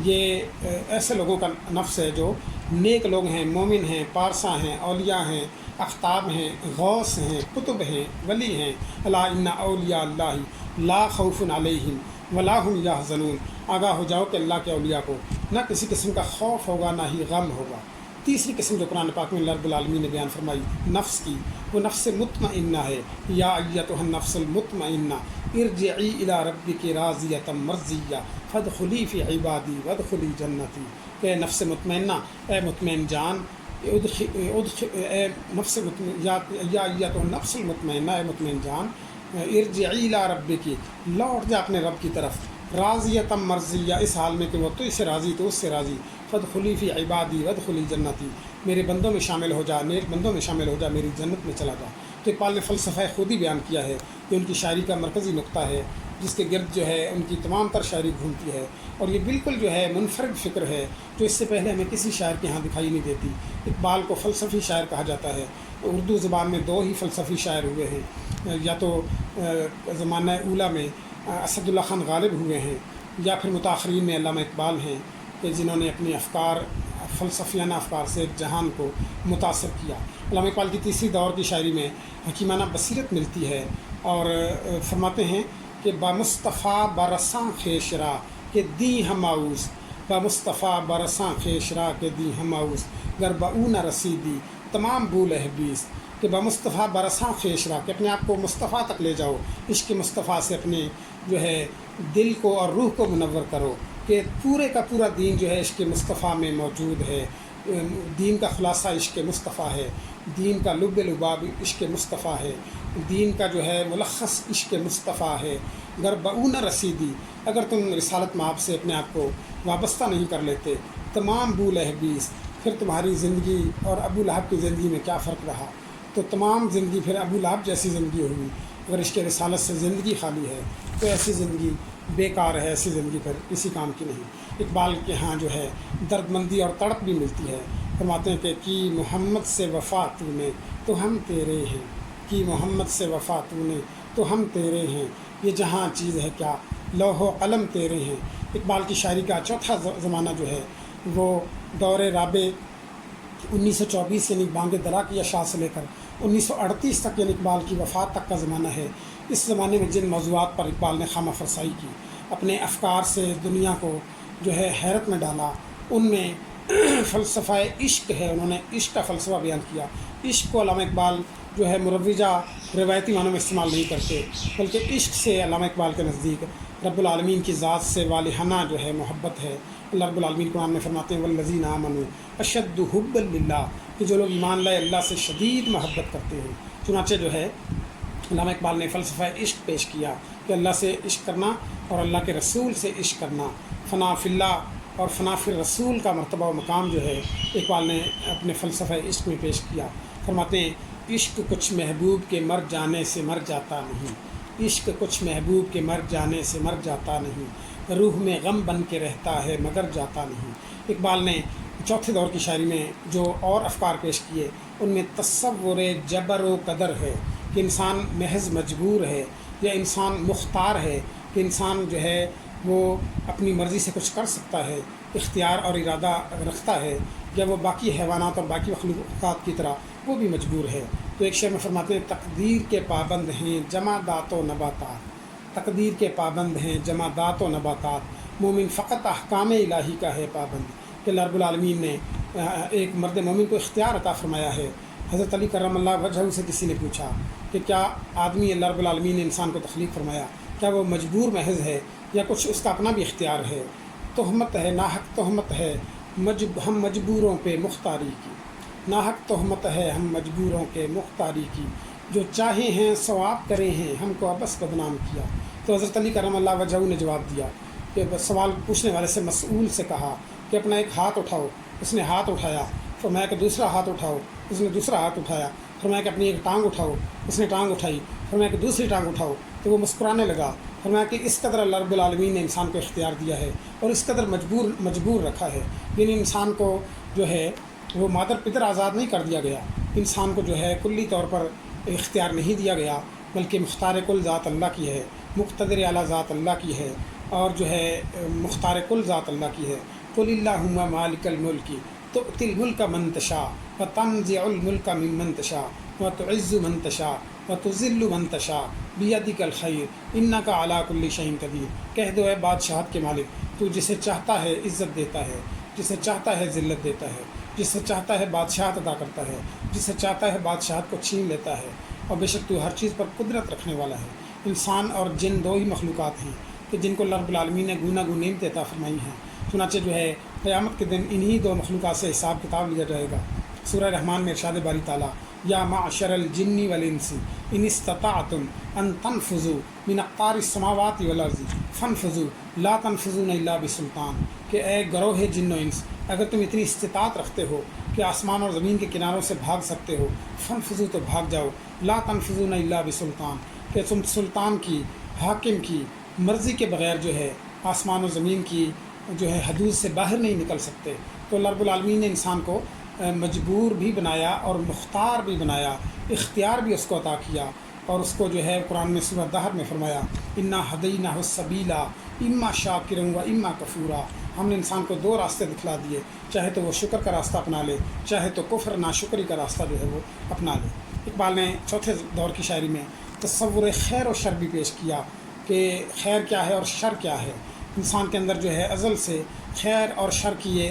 یہ ایسے لوگوں کا نفس ہے جو نیک لوگ ہیں، مومن ہیں، پارساں ہیں، اولیاء ہیں، اختاب ہیں، غوث ہیں، قطب ہیں، ولی ہیں۔ الا ان اولیاء اللہ لا خوف علیہم ولا هم یحزنون، آگاہ ہو جاؤ کہ اللہ کے اولیاء کو نہ کسی قسم کا خوف ہوگا نہ ہی غم ہوگا۔ تیسری قسم جو قرآن پاک میں اللہ رب العالمین نے بیان فرمائی نفس کی، وہ نفس مطمئنہ ہے۔ یا ایتھا النفس المطمئنہ ارجعی الی ربک راضیۃ مرضیہ فادخلی فی عبادی وادخلی جنتی، کہ نفس مطمئنہ، اے مطمئن جان، اے نفس یا ایتھا النفس المطمئنہ، اے مطمئن جان، ارجعی الی ربک، لوٹ جا اپنے رب کی طرف، راضیۃ مرضیہ، اس حال میں کہ وہ تو سے راضی تو اس سے راضی، فادخلی فی عبادی وادخلی جنتی، میرے بندوں میں شامل ہو جا، نیک بندوں میں شامل ہو جا، میری جنت میں چلا جا۔ تو اقبال نے فلسفہ خودی بیان کیا ہے کہ ان کی شاعری کا مرکزی نقطہ ہے جس کے گرد جو ہے ان کی تمام تر شاعری گھومتی ہے، اور یہ بالکل جو ہے منفرد فکر ہے جو اس سے پہلے ہمیں کسی شاعر کے ہاں دکھائی نہیں دیتی۔ اقبال کو فلسفی شاعر کہا جاتا ہے۔ اردو زبان میں 2 ہی فلسفی شاعر ہوئے ہیں، یا تو زمانہ اولیٰ میں اسد اللہ خان غالب ہوئے ہیں، یا پھر متاخرین میں علامہ اقبال ہیں کہ جنہوں نے اپنی افکار، فلسفیانہ افکار سے جہان کو متاثر کیا۔ علامہ اقبال کی تیسری دور کی شاعری میں حکیمانہ بصیرت ملتی ہے، اور فرماتے ہیں کہ با مصطفیٰ برساں خیشرا کہ دی ہماؤس، با مصطفیٰ برساں خیشرا کہ دی ہماؤس گر بہو نہ رسیدی تمام بول احبیس، کہ با مصطفیٰ برساں خیشرا، کہ اپنے آپ کو مصطفیٰ تک لے جاؤ، عشق مصطفیٰ سے اپنے جو ہے دل کو اور روح کو منور کرو، کہ پورے کا پورا دین جو ہے عشق مصطفیٰ میں موجود ہے۔ دین کا خلاصہ عشق مصطفیٰ ہے، دین کا لب لباب عشق مصطفیٰ ہے، دین کا جو ہے ملخص عشق مصطفیٰ ہے۔ گر بہو نہ رسیدی، اگر تم رسالت مآب سے اپنے آپ کو وابستہ نہیں کر لیتے، تمام بول احبیس، پھر تمہاری زندگی اور ابو لہب کی زندگی میں کیا فرق رہا۔ تو تمام زندگی پھر ابو لہب جیسی زندگی ہوئی۔ اگر عشق رسالت سے زندگی خالی ہے تو ایسی زندگی بیکار ہے، ایسی زندگی پھر کسی کام کی نہیں۔ اقبال کے ہاں جو ہے درد مندی اور تڑپ بھی ملتی ہے۔ فرماتے ہیں کہ کی محمد سے وفا تو نے تو ہم تیرے ہیں، کی محمد سے وفا تو نے تو ہم تیرے ہیں، یہ جہاں چیز ہے کیا لوح و قلم تیرے ہیں۔ اقبال کی شاعری کا چوتھا زمانہ جو ہے وہ دور رابع 1924 یعنی بانگ درا کی اشاع سے لے کر 1938 تک یعنی اقبال کی وفات تک کا زمانہ ہے۔ اس زمانے میں جن موضوعات پر اقبال نے خامہ فرسائی کی، اپنے افکار سے دنیا کو جو ہے حیرت میں ڈالا، ان میں فلسفہ عشق ہے، انہوں نے عشق کا فلسفہ بیان کیا۔ عشق کو علامہ اقبال جو ہے مروجہ روایتی معنوں میں استعمال نہیں کرتے، بلکہ عشق سے علامہ اقبال کے نزدیک رب العالمین کی ذات سے والہانہ جو ہے محبت ہے۔ اللہ رب العالمین قرآن میں فرماتے ہیں والذین آمنوا اشد حبا للہ، کہ جو لوگ ایمان لائے اللہ سے شدید محبت کرتے ہیں۔ چنانچہ جو ہے علامہ اقبال نے فلسفہ عشق پیش کیا کہ اللہ سے عشق کرنا اور اللہ کے رسول سے عشق کرنا، فنا فی اللہ اور فنا فی الرسول کا مرتبہ و مقام جو ہے اقبال نے اپنے فلسفہ عشق میں پیش کیا۔ فرماتے ہیں عشق کچھ محبوب کے مر جانے سے مر جاتا نہیں، عشق کچھ محبوب کے مر جانے سے مر جاتا نہیں، روح میں غم بن کے رہتا ہے مگر جاتا نہیں۔ اقبال نے چوتھے دور کی شاعری میں جو اور افکار پیش کیے ان میں تصور جبر و قدر ہے کہ انسان محض مجبور ہے، یا انسان مختار ہے کہ انسان جو ہے وہ اپنی مرضی سے کچھ کر سکتا ہے، اختیار اور ارادہ رکھتا ہے، یا وہ باقی حیوانات اور باقی مخلوقات کی طرح وہ بھی مجبور ہے۔ تو ایک شعر میں فرماتے ہیں تقدیر کے پابند ہیں جمادات و نباتات، تقدیر کے پابند ہیں جمادات و نباتات، مومن فقط احکام الہی کا ہے پابند، کہ اللہ رب العالمین نے ایک مرد مومن کو اختیار عطا فرمایا ہے۔ حضرت علی کرم اللہ وجہہ سے کسی نے پوچھا کہ کیا آدمی اللہ رب العالمین نے انسان کو تخلیق فرمایا، کیا وہ مجبور محض ہے یا کچھ اس کا اپنا بھی اختیار ہے؟ تہمت ہے ناحق تہمت ہے ہم مجبوروں پہ مختاری کی، ناحق تہمت ہے ہم مجبوروں کے مختاری کی، جو چاہے ہیں ثواب کرے ہیں ہم کو ابس بدنام کیا۔ تو حضرت علی کرم اللہ وجہہ نے جواب دیا کہ سوال پوچھنے والے سے مسئول سے کہا کہ اپنا ایک ہاتھ اٹھاؤ، اس نے ہاتھ اٹھایا، فرمایا کہ دوسرا ہاتھ اٹھاؤ، اس نے دوسرا ہاتھ اٹھایا، فرمایا کہ اپنی ایک ٹانگ اٹھاؤ، اس نے ٹانگ اٹھائی، فرمایا کہ دوسری ٹانگ اٹھاؤ، تو وہ مسکرانے لگا، فرمایا کہ اس قدر اللہ رب العالمین نے انسان کو اختیار دیا ہے اور اس قدر مجبور رکھا ہے، یعنی انسان کو جو ہے وہ مادر پدر آزاد نہیں کر دیا گیا، انسان کو جو ہے کلی طور پر اختیار نہیں دیا گیا، بلکہ مختار کل ذات اللہ کی ہے، مقتدر اعلیٰ ذات اللہ کی ہے، اور جو ہے مختار کل ذات اللہ کی ہے۔ قل اللہم مالک الملک تؤتی الملک من تشاء وتنزع الملک ممن تشاء وتعز من تشاء وتذل من تشاء بیدک الخیر انک علی کل شیء قدیر۔ کہہ دو اے بادشاہت کے مالک، تو جسے چاہتا ہے عزت دیتا ہے، جسے چاہتا ہے ذلت دیتا ہے، جسے چاہتا ہے بادشاہت عطا کرتا ہے، جسے چاہتا ہے بادشاہت کو چھین لیتا ہے، اور بے شک تو ہر چیز پر قدرت رکھنے والا ہے۔ انسان اور جن دو ہی مخلوقات ہیں کہ جن کو اللہ رب العالمین نے گوناگون نعمتیں عطا فرمائی ہیں، چنانچہ جو ہے قیامت کے دن انہی دو مخلوقات سے حساب کتاب لیا جائے گا۔ سورہ رحمان میں ارشاد باری تعالیٰ یا معشر الجن والانس ان استطعتم ان تنفذوا من اقطار السماوات والارض فانفذوا لا تنفذون الا بسلطان، کہ اے گروہ جن و انس، اگر تم اتنی استطاعت رکھتے ہو کہ آسمان اور زمین کے کناروں سے بھاگ سکتے ہو، فانفذوا تو بھاگ جاؤ، لا تنفذون الا بسلطان، کہ تم سلطان کی، حاکم کی مرضی کے بغیر جو ہے آسمان و زمین کی جو ہے حدود سے باہر نہیں نکل سکتے۔ تو اللہ رب العالمین نے انسان کو مجبور بھی بنایا اور مختار بھی بنایا، اختیار بھی اس کو عطا کیا، اور اس کو جو ہے قرآن میں سورہ دہر میں فرمایا انا ہدیناہ السبیل اما شاکرا و اما کفورا، ہم نے انسان کو دو راستے دکھلا دیے، چاہے تو وہ شکر کا راستہ اپنا لے، چاہے تو کفر ناشکری کا راستہ جو ہے وہ اپنا لے۔ اقبال نے چوتھے دور کی شاعری میں تصور خیر و شر بھی پیش کیا کہ خیر کیا ہے اور شر کیا ہے۔ انسان کے اندر جو ہے ازل سے خیر اور شر کی یہ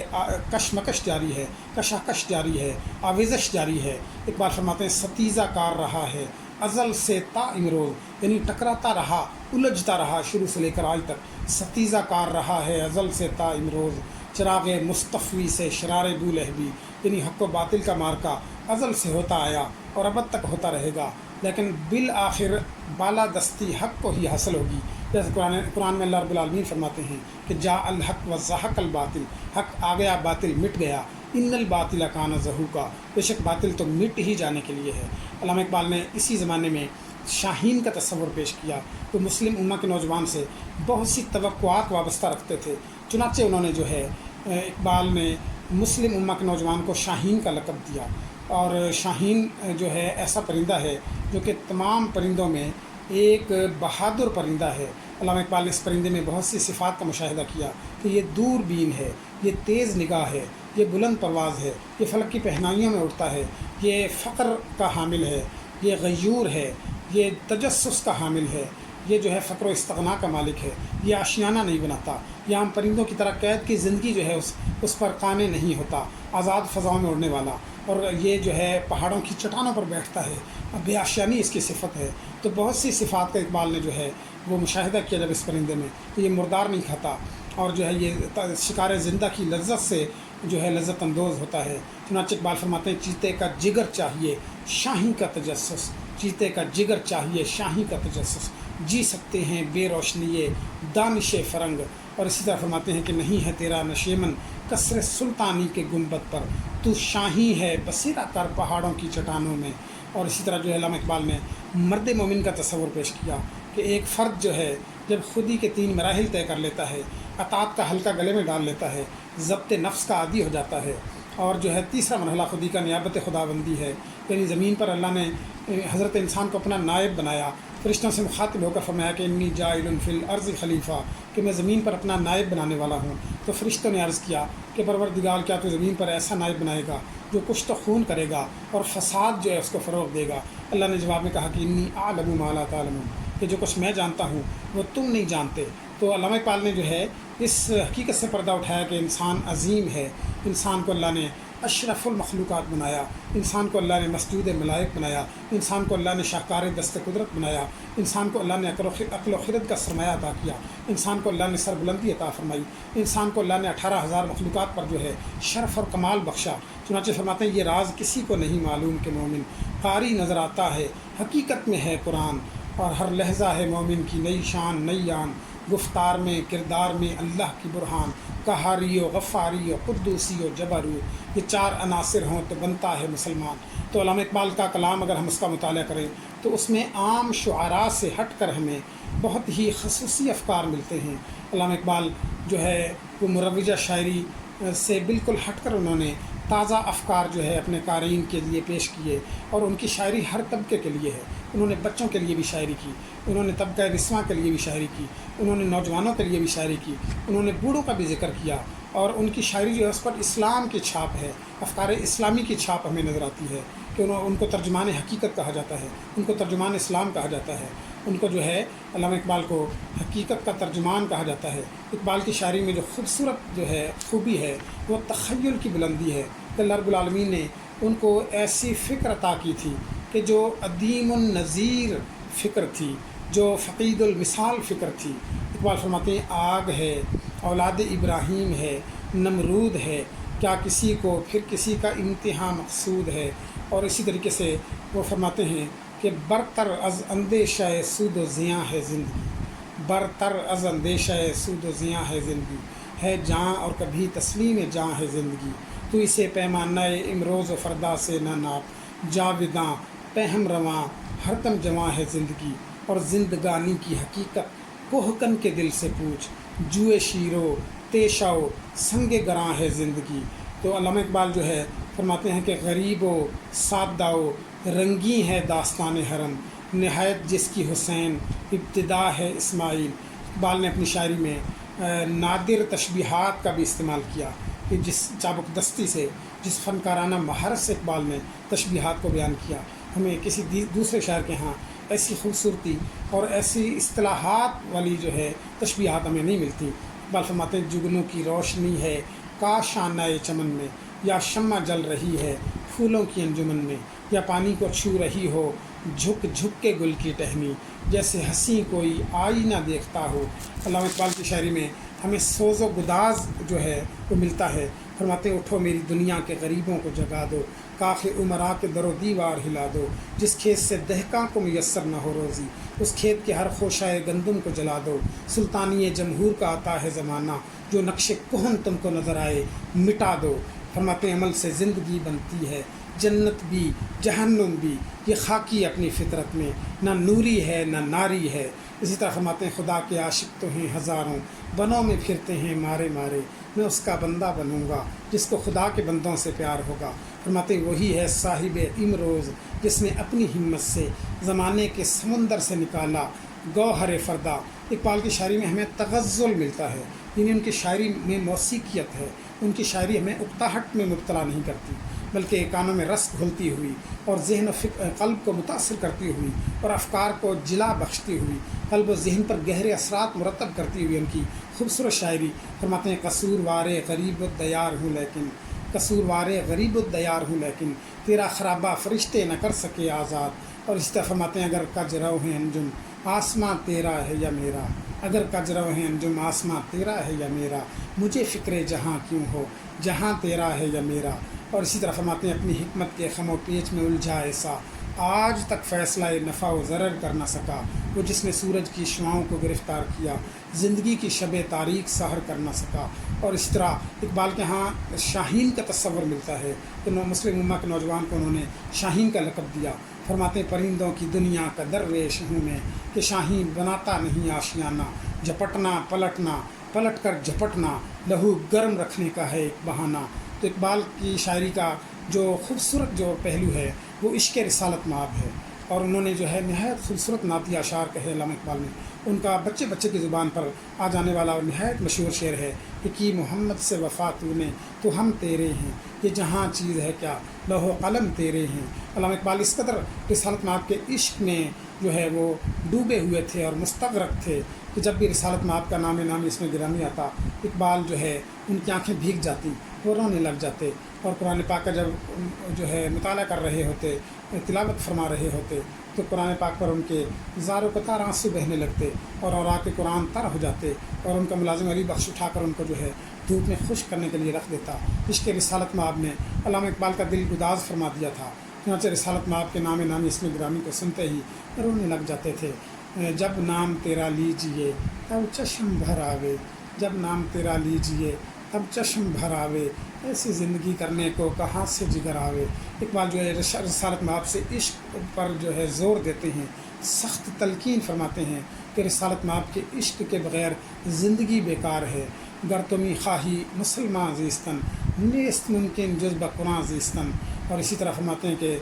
کشمکش جاری ہے، کشاکش جاری ہے، آویزش جاری ہے۔ اقبال فرماتے ہیں ستیزہ کار رہا ہے ازل سے تا امروز، یعنی ٹکراتا رہا، الجھتا رہا شروع سے لے کر آج تک، ستیزہ کار رہا ہے ازل سے تا امروز، چراغ مصطفی سے شرار بولہبی، یعنی حق و باطل کا مارکا ازل سے ہوتا آیا اور ابد تک ہوتا رہے گا۔ لیکن بالآخر بالادستی حق کو ہی حاصل ہوگی. جیسے قرآن میں اللہ رب العالمین فرماتے ہیں کہ جاء الحق وزہق الباطل، حق آ گیا باطل مٹ گیا. ان الباطل کان زہوقا، بے شک باطل تو مٹ ہی جانے کے لیے ہے. علامہ اقبال نے اسی زمانے میں شاہین کا تصور پیش کیا. تو مسلم امہ کے نوجوان سے بہت سی توقعات وابستہ رکھتے تھے، چنانچہ انہوں نے جو ہے اقبال نے مسلم امہ کے نوجوان کو شاہین کا لقب دیا. اور شاہین جو ہے ایسا پرندہ ہے جو کہ تمام پرندوں میں ایک بہادر پرندہ ہے. علامہ اقبال نے اس پرندے میں بہت سی صفات کا مشاہدہ کیا کہ یہ دور بین ہے، یہ تیز نگاہ ہے، یہ بلند پرواز ہے، یہ فلک کی پہنائیوں میں اڑتا ہے، یہ فقر کا حامل ہے، یہ غیور ہے، یہ تجسس کا حامل ہے، یہ جو ہے فقر و استغنا کا مالک ہے، یہ آشیانہ نہیں بناتا، یہ عام پرندوں کی طرح قید کی زندگی جو ہے اس پر قانے نہیں ہوتا، آزاد فضاؤں میں اڑنے والا. اور یہ جو ہے پہاڑوں کی چٹانوں پر بیٹھتا ہے، بے آشیانی اس کی صفت ہے. تو بہت سی صفات کا اقبال نے جو ہے وہ مشاہدہ کیا جب اس پرندے میں کہ یہ مردار نہیں کھاتا اور جو ہے یہ شکار زندہ کی لذت سے جو ہے لذت اندوز ہوتا ہے. چنانچہ اقبال فرماتے ہیں چیتے کا جگر چاہیے شاہی کا تجسس، چیتے کا جگر چاہیے شاہی کا تجسس، جی سکتے ہیں بے روشنی دانش فرنگ. اور اسی طرح فرماتے ہیں کہ نہیں ہے تیرا نشیمن کثر سلطانی کے گنبد پر، تو شاہی ہے بسیرا کر پہاڑوں کی چٹانوں میں. اور اسی طرح جو ہے علامہ اقبال نے مرد مومن کا تصور پیش کیا کہ ایک فرد جو ہے جب خودی کے 3 مراحل طے کر لیتا ہے، اطاعت کا حلقہ گلے میں ڈال لیتا ہے، ضبط نفس کا عادی ہو جاتا ہے، اور جو ہے تیسرا مرحلہ خودی کا نیابت خداوندی ہے، یعنی زمین پر اللہ نے حضرت انسان کو اپنا نائب بنایا. فرشتوں سے مخاطب ہو کر فرمایا کہ انی جاعل فی الارض خلیفہ، کہ میں زمین پر اپنا نائب بنانے والا ہوں. تو فرشتوں نے عرض کیا کہ پروردگار کیا تو زمین پر ایسا نائب بنائے گا جو کچھ تو خون کرے گا اور فساد جو ہے اس کو فروغ دے گا. اللہ نے جواب میں کہا کہ انی اعلم ما لا تعلمون، کہ جو کچھ میں جانتا ہوں وہ تم نہیں جانتے. تو علامہ اقبال نے جو ہے اس حقیقت سے پردہ اٹھایا کہ انسان عظیم ہے، انسان کو اللہ نے اشرف المخلوقات بنایا، انسان کو اللہ نے مسجود ملائک بنایا، انسان کو اللہ نے شاہکار دست قدرت بنایا، انسان کو اللہ نے عقل و خرد کا سرمایہ عطا کیا، انسان کو اللہ نے سربلندی عطا فرمائی، انسان کو اللہ نے 18,000 مخلوقات پر جو ہے شرف اور کمال بخشا. چنانچہ فرماتے ہیں یہ راز کسی کو نہیں معلوم کہ مومن قاری نظر آتا ہے، حقیقت میں ہے قرآن، اور ہر لہجہ ہے مومن کی نئی شان نئی آن، گفتار میں کردار میں اللہ کی برہان، قہاری و غفاری و قدوسی و جبرو، یہ 4 عناصر ہوں تو بنتا ہے مسلمان. تو علامہ اقبال کا کلام اگر ہم اس کا مطالعہ کریں تو اس میں عام شعراء سے ہٹ کر ہمیں بہت ہی خصوصی افکار ملتے ہیں. علامہ اقبال جو ہے وہ مروجہ شاعری سے بالکل ہٹ کر انہوں نے تازہ افکار جو ہے اپنے قارئین کے لیے پیش کیے، اور ان کی شاعری ہر طبقے کے لیے ہے. انہوں نے بچوں کے لیے بھی شاعری کی، انہوں نے طبقہ نسواں کے لیے بھی شاعری کی، انہوں نے نوجوانوں کے لیے بھی شاعری کی، انہوں نے بوڑھوں کا بھی ذکر کیا. اور ان کی شاعری جو ہے اس پر اسلام کی چھاپ ہے، افکار اسلامی کی چھاپ ہمیں نظر آتی ہے کہ ان کو ترجمان حقیقت کہا جاتا ہے، ان کو ترجمان اسلام کہا جاتا ہے، ان کو جو ہے علامہ اقبال کو حقیقت کا ترجمان کہا جاتا ہے. اقبال کی شاعری میں جو خوبصورت جو ہے خوبی ہے وہ تخیل کی بلندی ہے کہ اللہ رب العالمین نے ان کو ایسی فکر عطا کی تھی کہ جو عدیم النظیر فکر تھی، جو فقید المثال فکر تھی. اقبال فرماتے ہیں آگ ہے، اولاد ابراہیم ہے، نمرود ہے، کیا کسی کو پھر کسی کا امتحان مقصود ہے. اور اسی طریقے سے وہ فرماتے ہیں کہ برتر از اندیشہ سود و زیاں ہے زندگی، برتر از اندیشہ سود و زیاں ہے زندگی، ہے جاں اور کبھی تسلیم جاں ہے زندگی، تو اسے پیمانہ امروز و فردا سے نہ ناپ، جاوداں پہم رواں ہر دم جواں ہے زندگی، اور زندگانی کی حقیقت کوہکن کے دل سے پوچھ، جوئے شیرو تیشاؤ سنگ گراں ہے زندگی. تو علامہ اقبال جو ہے فرماتے ہیں کہ غریب و سادہ و رنگی ہے داستان حرم، نہایت جس کی حسین ابتدا ہے اسماعیل. اقبال نے اپنی شاعری میں نادر تشبیہات کا بھی استعمال کیا کہ جس چابک دستی سے، جس فنکارانہ مہارت سے اقبال نے تشبیہات کو بیان کیا، ہمیں کسی دوسرے شاعر کے ہاں ایسی خوبصورتی اور ایسی اصطلاحات والی جو ہے تشبیہات ہمیں نہیں ملتی. اقبال فرماتے ہیں جگنوں کی روشنی ہے کاشانہ چمن میں، یا شمع جل رہی ہے پھولوں کی انجمن میں، یا پانی کو چھو رہی ہو جھک جھک کے گل کی ٹہنی، جیسے ہنسی کوئی آئینہ دیکھتا ہو. علامہ اقبال کی شاعری میں ہمیں سوز و گداز جو ہے وہ ملتا ہے. فرماتے ہیں اٹھو میری دنیا کے غریبوں کو جگا دو، کاخ عمرا کے در و دیوار ہلا دو، جس کھیت سے دہقاں کو میسر نہ ہو روزی، اس کھیت کے ہر خوشۂ گندم کو جلا دو۔ سلطانی جمہور کا آتا ہے زمانہ، جو نقش کہن تم کو نظر آئے مٹا دو۔ فرماتے عمل سے زندگی بنتی ہے، جنت بھی جہنم بھی، یہ خاکی اپنی فطرت میں، نہ نوری ہے نہ ناری ہے۔ اسی طرح فرماتے ہیں خدا کے عاشق تو ہیں ہزاروں، بنوں میں پھرتے ہیں مارے مارے، میں اس کا بندہ بنوں گا جس کو خدا کے بندوں سے پیار ہوگا۔ فرماتے وہی ہے صاحب امروز، جس نے اپنی ہمت سے زمانے کے سمندر سے نکالا گوہر فردا۔ اقبال کی شاعری میں ہمیں تغزل ملتا ہے، یعنی ان کی شاعری میں موسیقیت ہے، ان کی شاعری ہمیں اکتاہٹ میں مبتلا نہیں کرتی، بلکہ کانوں میں رس گھلتی ہوئی اور ذہن و قلب کو متاثر کرتی ہوئی اور افکار کو جلا بخشتی ہوئی، قلب و ذہن پر گہرے اثرات مرتب کرتی ہوئی ان کی خوبصورت شاعری۔ فرماتے ہیں قصوروار غریب الدیار ہوں لیکن، قصوروار غریب الدیار ہوں لیکن، تیرا خرابہ فرشتے نہ کر سکے آزاد۔ اور اس طرح فرماتے ہیں اگر کجرو ہے انجم آسماں تیرا ہے یا میرا، اگر کجرو ہے انجم آسماں تیرا ہے یا میرا، مجھے فکر جہاں کیوں ہو جہاں تیرا ہے یا میرا۔ اور اسی طرح فرماتے ہیں اپنی حکمت کے خم و پیچ میں الجھا ایسا، آج تک فیصلہ نفع و ضرر کر نہ سکا، وہ جس نے سورج کی شعاؤں کو گرفتار کیا، زندگی کی شب تاریک سحر کر نہ سکا۔ اور اس طرح اقبال کے ہاں شاہین کا تصور ملتا ہے کہ مسلم امہ کے نوجوان کو انہوں نے شاہین کا لقب دیا۔ فرماتے ہیں پرندوں کی دنیا کا درویش ہوں میں، کہ شاہین بناتا نہیں آشیانہ، جھپٹنا پلٹنا پلٹ کر جھپٹنا، لہو گرم رکھنے کا ہے ایک بہانہ۔ تو اقبال کی شاعری کا جو خوبصورت جو پہلو ہے وہ عشق رسالت مآب ہے، اور انہوں نے جو ہے نہایت خوبصورت نعتیہ اشعار کہے علامہ اقبال نے۔ ان کا بچے بچے کی زبان پر آ جانے والا اور نہایت مشہور شعر ہے کہ کی محمد سے وفا تو نے تو ہم تیرے ہیں، یہ جہاں چیز ہے کیا لوح و قلم تیرے ہیں۔ علامہ اقبال اس قدر رسالت مآب کے عشق میں جو ہے وہ ڈوبے ہوئے تھے اور مستغرق تھے کہ جب بھی رسالت مآب کا نامی اس میں گرامی آتا، اقبال جو ہے ان کی آنکھیں بھیگ جاتی، وہ رونے لگ جاتے، اور قرآن پاک کا جب جو ہے مطالعہ کر رہے ہوتے، تلاوت فرما رہے ہوتے، تو قرآن پاک پر ان کے زار و قطار آنسو بہنے لگتے، اور اوراق قرآن تر ہو جاتے، اور ان کا ملازم علی بخش اٹھا کر ان کو جو ہے دھوپ میں خشک کرنے کے لیے رکھ دیتا۔ عشق رسالت مآب نے علامہ اقبال کا دل گداز فرما دیا تھا، چنانچہ رسالت مآب کے نامی اسم گرامی کو سنتے ہی رونے لگ جاتے تھے۔ جب نام تیرا لیجئے تب چشم بھر آوے، جب نام تیرا لیجئے تب چشم بھر آوے، ایسی زندگی کرنے کو کہاں سے جگر آوے۔ اقبال جو ہے رسالت مآب سے عشق پر جو ہے زور دیتے ہیں، سخت تلقین فرماتے ہیں کہ رسالت مآب کے عشق کے بغیر زندگی بیکار ہے۔ گر تمی خواہی مسلمان زیستن، نیست ممکن جز بقرآن زیستن۔ اور اسی طرح فرماتے ہیں کہ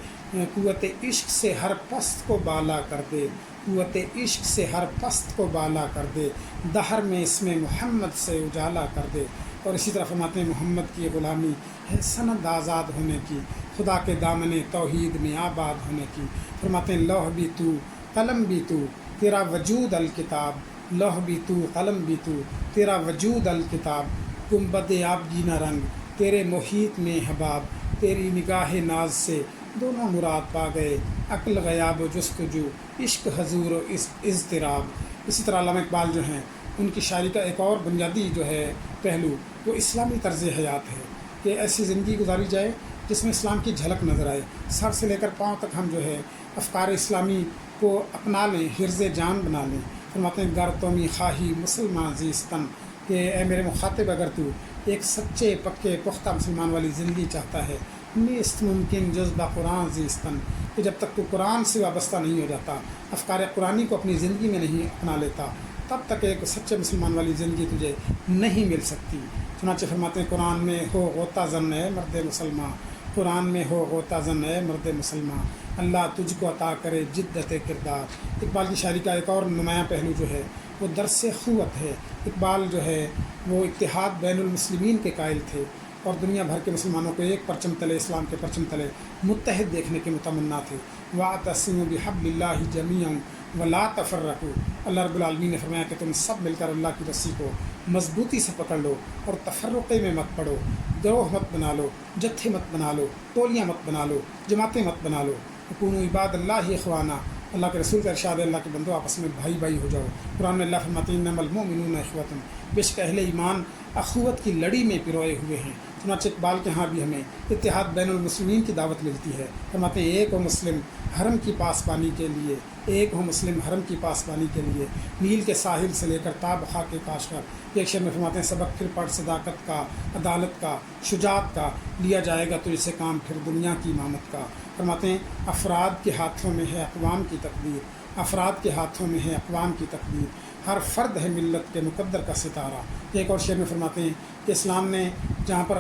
قوت عشق سے ہر پست کو بالا کر دے، قوت عشق سے ہر پست کو بالا کر دے، دہر میں اس میں محمد سے اجالا کر دے۔ اور اسی طرح فرماتے ہیں محمد کی غلامی ہے سند آزاد ہونے کی، خدا کے دامن توحید میں آباد ہونے کی۔ فرماتے ہیں لوح بھی تو قلم بھی تو تیرا وجود الکتاب، لوح بھی تو قلم بھی تو تیرا وجود الکتاب، گنبد آبگی نہ رنگ تیرے محیط میں حباب، تیری نگاہ ناز سے دونوں مراد پا گئے، عقل غیاب و جستجو، عشق حضور و اضطراب۔ اسی طرح علامہ اقبال جو ہیں ان کی شاعری کا ایک اور بنیادی جو ہے پہلو وہ اسلامی طرز حیات ہے، کہ ایسی زندگی گزاری جائے جس میں اسلام کی جھلک نظر آئے، سر سے لے کر پاؤں تک ہم جو ہے افکار اسلامی کو اپنا لیں، حرز جان بنا لیں۔ فرماتے ہیں گر تومی خواہی مسلمان زیستن، کہ اے میرے مخاطب اگر تو ایک سچے پکے پختہ مسلمان والی زندگی چاہتا ہے، نیست ممکن جز بقرآن زیستن، کہ جب تک تو قرآن سے وابستہ نہیں ہو جاتا، افکار قرآنی کو اپنی زندگی میں نہیں اپنا لیتا، تب تک ایک سچے مسلمان والی زندگی تجھے نہیں مل سکتی۔ چنانچہ فرماتے ہیں قرآن میں ہو غوطہ زن اے مرد مسلمان، قرآن میں ہو غوطہ زن اے مرد مسلمان، اللہ تجھ کو عطا کرے جدت کردار۔ اقبال کی شاعری کا ایک اور نمایاں پہلو جو ہے وہ درس قوت ہے۔ اقبال جو ہے وہ اتحاد بین المسلمین کے قائل تھے، اور دنیا بھر کے مسلمانوں کو ایک پرچم تلے، اسلام کے پرچم تلے متحد دیکھنے کے متمنا تھے۔ وَاعْتَصِمُوا بِحَبْلِ اللَّهِ جَمِيعًا وَلَا تَفَرَّقُوا، اللہ رب العالمین نے فرمایا کہ تم سب مل کر اللہ کی رسی کو مضبوطی سے پکڑ لو، اور تفرقے میں مت پڑو، گروہ مت بنا لو، جتھے مت بنا لو، ٹولیاں مت بنا لو، جماعتیں مت بنا لو۔ کونوا عباد اللہ اخوانا، اللہ کے رسول کا ارشاد ہے اللہ کے بندو آپس میں بھائی بھائی ہو جاؤ۔ قرآن میں اللہ فرماتے ہیں انما المؤمنون اخوۃ، بے شک اہل ایمان اخوت کی لڑی میں پروئے ہوئے ہیں۔ چنانچہ اقبال کے ہاں بھی ہمیں اتحاد بین المسلمین کی دعوت ملتی ہے۔ فرماتے ہیں ایک ہو مسلم حرم کی پاسبانی کے لیے، ایک ہو مسلم حرم کی پاسبانی کے لیے، نیل کے ساحل سے لے کر تاب خاک کاشغر۔ ایک شعر میں فرماتے ہیں سبق پھر پڑھ صداقت کا، عدالت کا، شجاعت کا، لیا جائے گا تجھ سے کام پھر دنیا کی امامت کا۔ فرماتے ہیں افراد کے ہاتھوں میں ہے اقوام کی تقدیر، افراد کے ہاتھوں میں ہے اقوام کی تقدیر، ہر فرد ہے ملت کے مقدر کا ستارہ۔ ایک اور شعر میں فرماتے ہیں کہ اسلام نے جہاں پر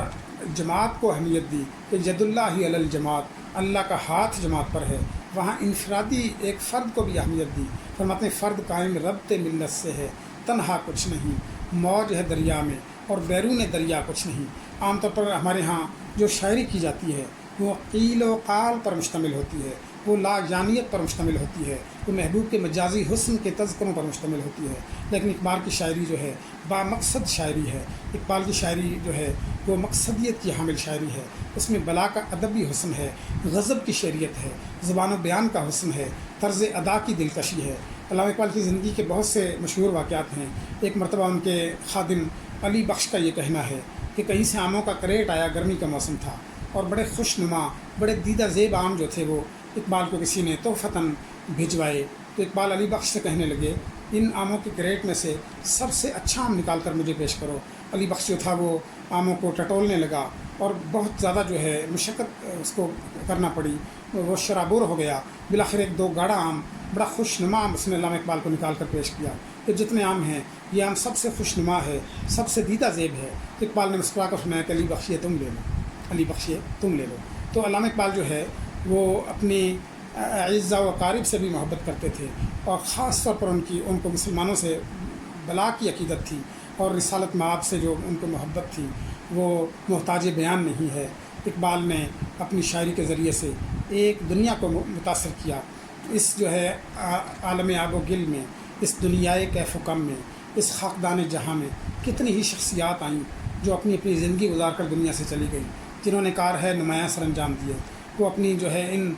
جماعت کو اہمیت دی کہ ید اللہ علی الجماعت، اللہ کا ہاتھ جماعت پر ہے، وہاں انفرادی ایک فرد کو بھی اہمیت دی۔ فرماتے ہیں فرد قائم ربط ملت سے ہے، تنہا کچھ نہیں، موج ہے دریا میں اور بیرون دریا کچھ نہیں۔ عام طور پر ہمارے ہاں جو شاعری کی جاتی ہے وہ قیل و قال پر مشتمل ہوتی ہے، وہ لا یعنیت پر مشتمل ہوتی ہے، وہ محبوب کے مجازی حسن کے تذکروں پر مشتمل ہوتی ہے۔ لیکن اقبال کی شاعری جو ہے با مقصد شاعری ہے۔ اقبال کی شاعری جو ہے وہ مقصدیت کی حامل شاعری ہے، اس میں بلا کا ادبی حسن ہے، غضب کی شعریت ہے، زبان و بیان کا حسن ہے، طرز ادا کی دلکشی ہے۔ علامہ اقبال کی زندگی کے بہت سے مشہور واقعات ہیں۔ ایک مرتبہ ان کے خادم علی بخش کا یہ کہنا ہے کہ کہیں سے آموں کا کریٹ آیا، گرمی کا موسم تھا، اور بڑے خوش نما بڑے دیدہ زیب آم جو تھے وہ اقبال کو کسی نے تحفتاً بھجوائے۔ تو اقبال علی بخش سے کہنے لگے ان آموں کے کریٹ میں سے سب سے اچھا آم نکال کر مجھے پیش کرو۔ علی بخش جو تھا وہ آموں کو ٹٹولنے لگا اور بہت زیادہ جو ہے مشقت اس کو کرنا پڑی، وہ شرابور ہو گیا۔ بالآخر ایک دو گاڑا آم بڑا خوش نما آم اس نے علامہ اقبال کو نکال کر پیش کیا کہ جتنے آم ہیں یہ آم سب سے خوش نما ہے، سب سے دیدہ زیب ہے۔ اقبال نے مسکرا کر فرمایا کہ علی بخش یہ تم لے لو، علی بخش یہ تم لے لو۔ تو علامہ اقبال جو ہے وہ اپنی اعزاء و اقارب سے بھی محبت کرتے تھے، اور خاص طور پر ان کو مسلمانوں سے بلا کی عقیدت تھی، اور رسالت مآب سے جو ان کو محبت تھی وہ محتاج بیان نہیں ہے۔ اقبال نے اپنی شاعری کے ذریعے سے ایک دنیا کو متاثر کیا۔ اس جو ہے عالم آب و گل میں، اس دنیائے کیف و کم میں، اس خاکدان جہاں میں کتنی ہی شخصیات آئیں جو اپنی اپنی زندگی گزار کر دنیا سے چلی گئی، جنہوں نے کار ہے نمایاں سر انجام دیے۔ وہ اپنی جو ہے ان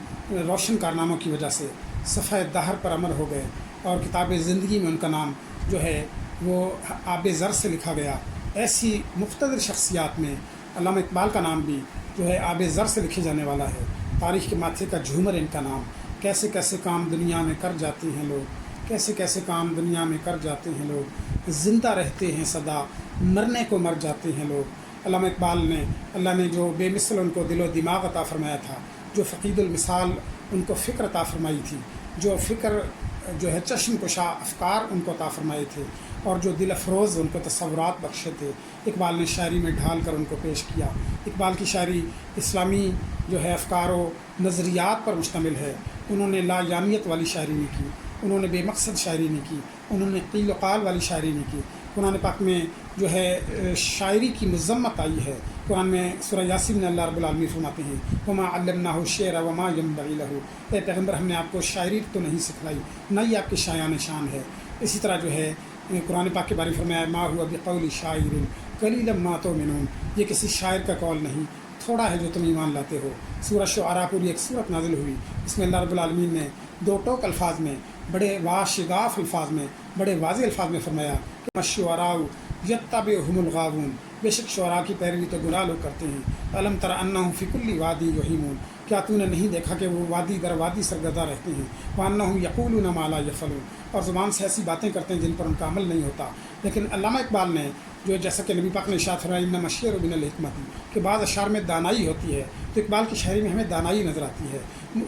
روشن کارناموں کی وجہ سے صفحہ دہر پر امر ہو گئے، اور کتاب زندگی میں ان کا نام جو ہے وہ آب زر سے لکھا گیا۔ ایسی مقتدر شخصیات میں علامہ اقبال کا نام بھی جو ہے آب زر سے لکھے جانے والا ہے۔ تاریخ کے ماتھے کا جھومر ان کا نام۔ کیسے کیسے کام دنیا میں کر جاتے ہیں لوگ، کیسے کیسے کام دنیا میں کر جاتے ہیں لوگ، زندہ رہتے ہیں سدا، مرنے کو مر جاتے ہیں لوگ۔ علامہ اقبال نے اللہ نے جو بے مثل ان کو دل و دماغ عطا فرمایا تھا، جو فقید المثال ان کو فکر عطا فرمائی تھی، جو فکر جو ہے چشم کشا افکار ان کو عطا فرمائے تھے، اور جو دل افروز ان کو تصورات بخشے تھے، اقبال نے شاعری میں ڈھال کر ان کو پیش کیا۔ اقبال کی شاعری اسلامی جو ہے افکار و نظریات پر مشتمل ہے۔ انہوں نے لا یعنیت والی شاعری نہیں کی، انہوں نے بے مقصد شاعری نہیں کی، انہوں نے قیل و قال والی شاعری نہیں کی۔ قرآن پاک میں جو ہے شاعری کی مذمت آئی ہے۔ قرآن میں سورہ یاسین میں اللہ رب العالمین فرماتے ہیں وما علمناہ الشعر وما ينبغی لہ، اے پیغمبر ہم نے آپ کو شاعری تو نہیں سکھلائی، نہ ہی آپ کے شایان شان ہے۔ اسی طرح جو ہے قرآن پاک کے بارے میں فرمایا ما هو بقول شاعر قلیلا ما تؤمنون، یہ کسی شاعر کا قول نہیں، تھوڑا ہے جو تم ایمان لاتے ہو۔ سورہ شعراء پوری ایک سورت نازل ہوئی، اس میں اللہ رب العالمین نے دو ٹوک الفاظ میں، بڑے واشگاف الفاظ میں، بڑے واضح الفاظ میں فرمایا کہ الشعراء یتبعهم الغاوون، بے شک شعراء کی پیروی تو گناہ لوگ کرتے ہیں۔ الم تر انہم فی کل وادی یہیمون، کیا تو نے نہیں دیکھا کہ وہ وادی در وادی سرگردہ رہتے ہیں۔ وانہم یقولون ما لا یفعلون، اور زبان سے ایسی باتیں کرتے ہیں جن پر ان کا عمل نہیں ہوتا۔ لیکن علامہ اقبال نے جو جیسا کہ نبی پاک نے ارشاد فرمایا انما الشعر من الحکمت، کہ بعض اشعار میں دانائی ہوتی ہے، تو اقبال کی شاعری میں ہمیں دانائی نظر آتی ہے،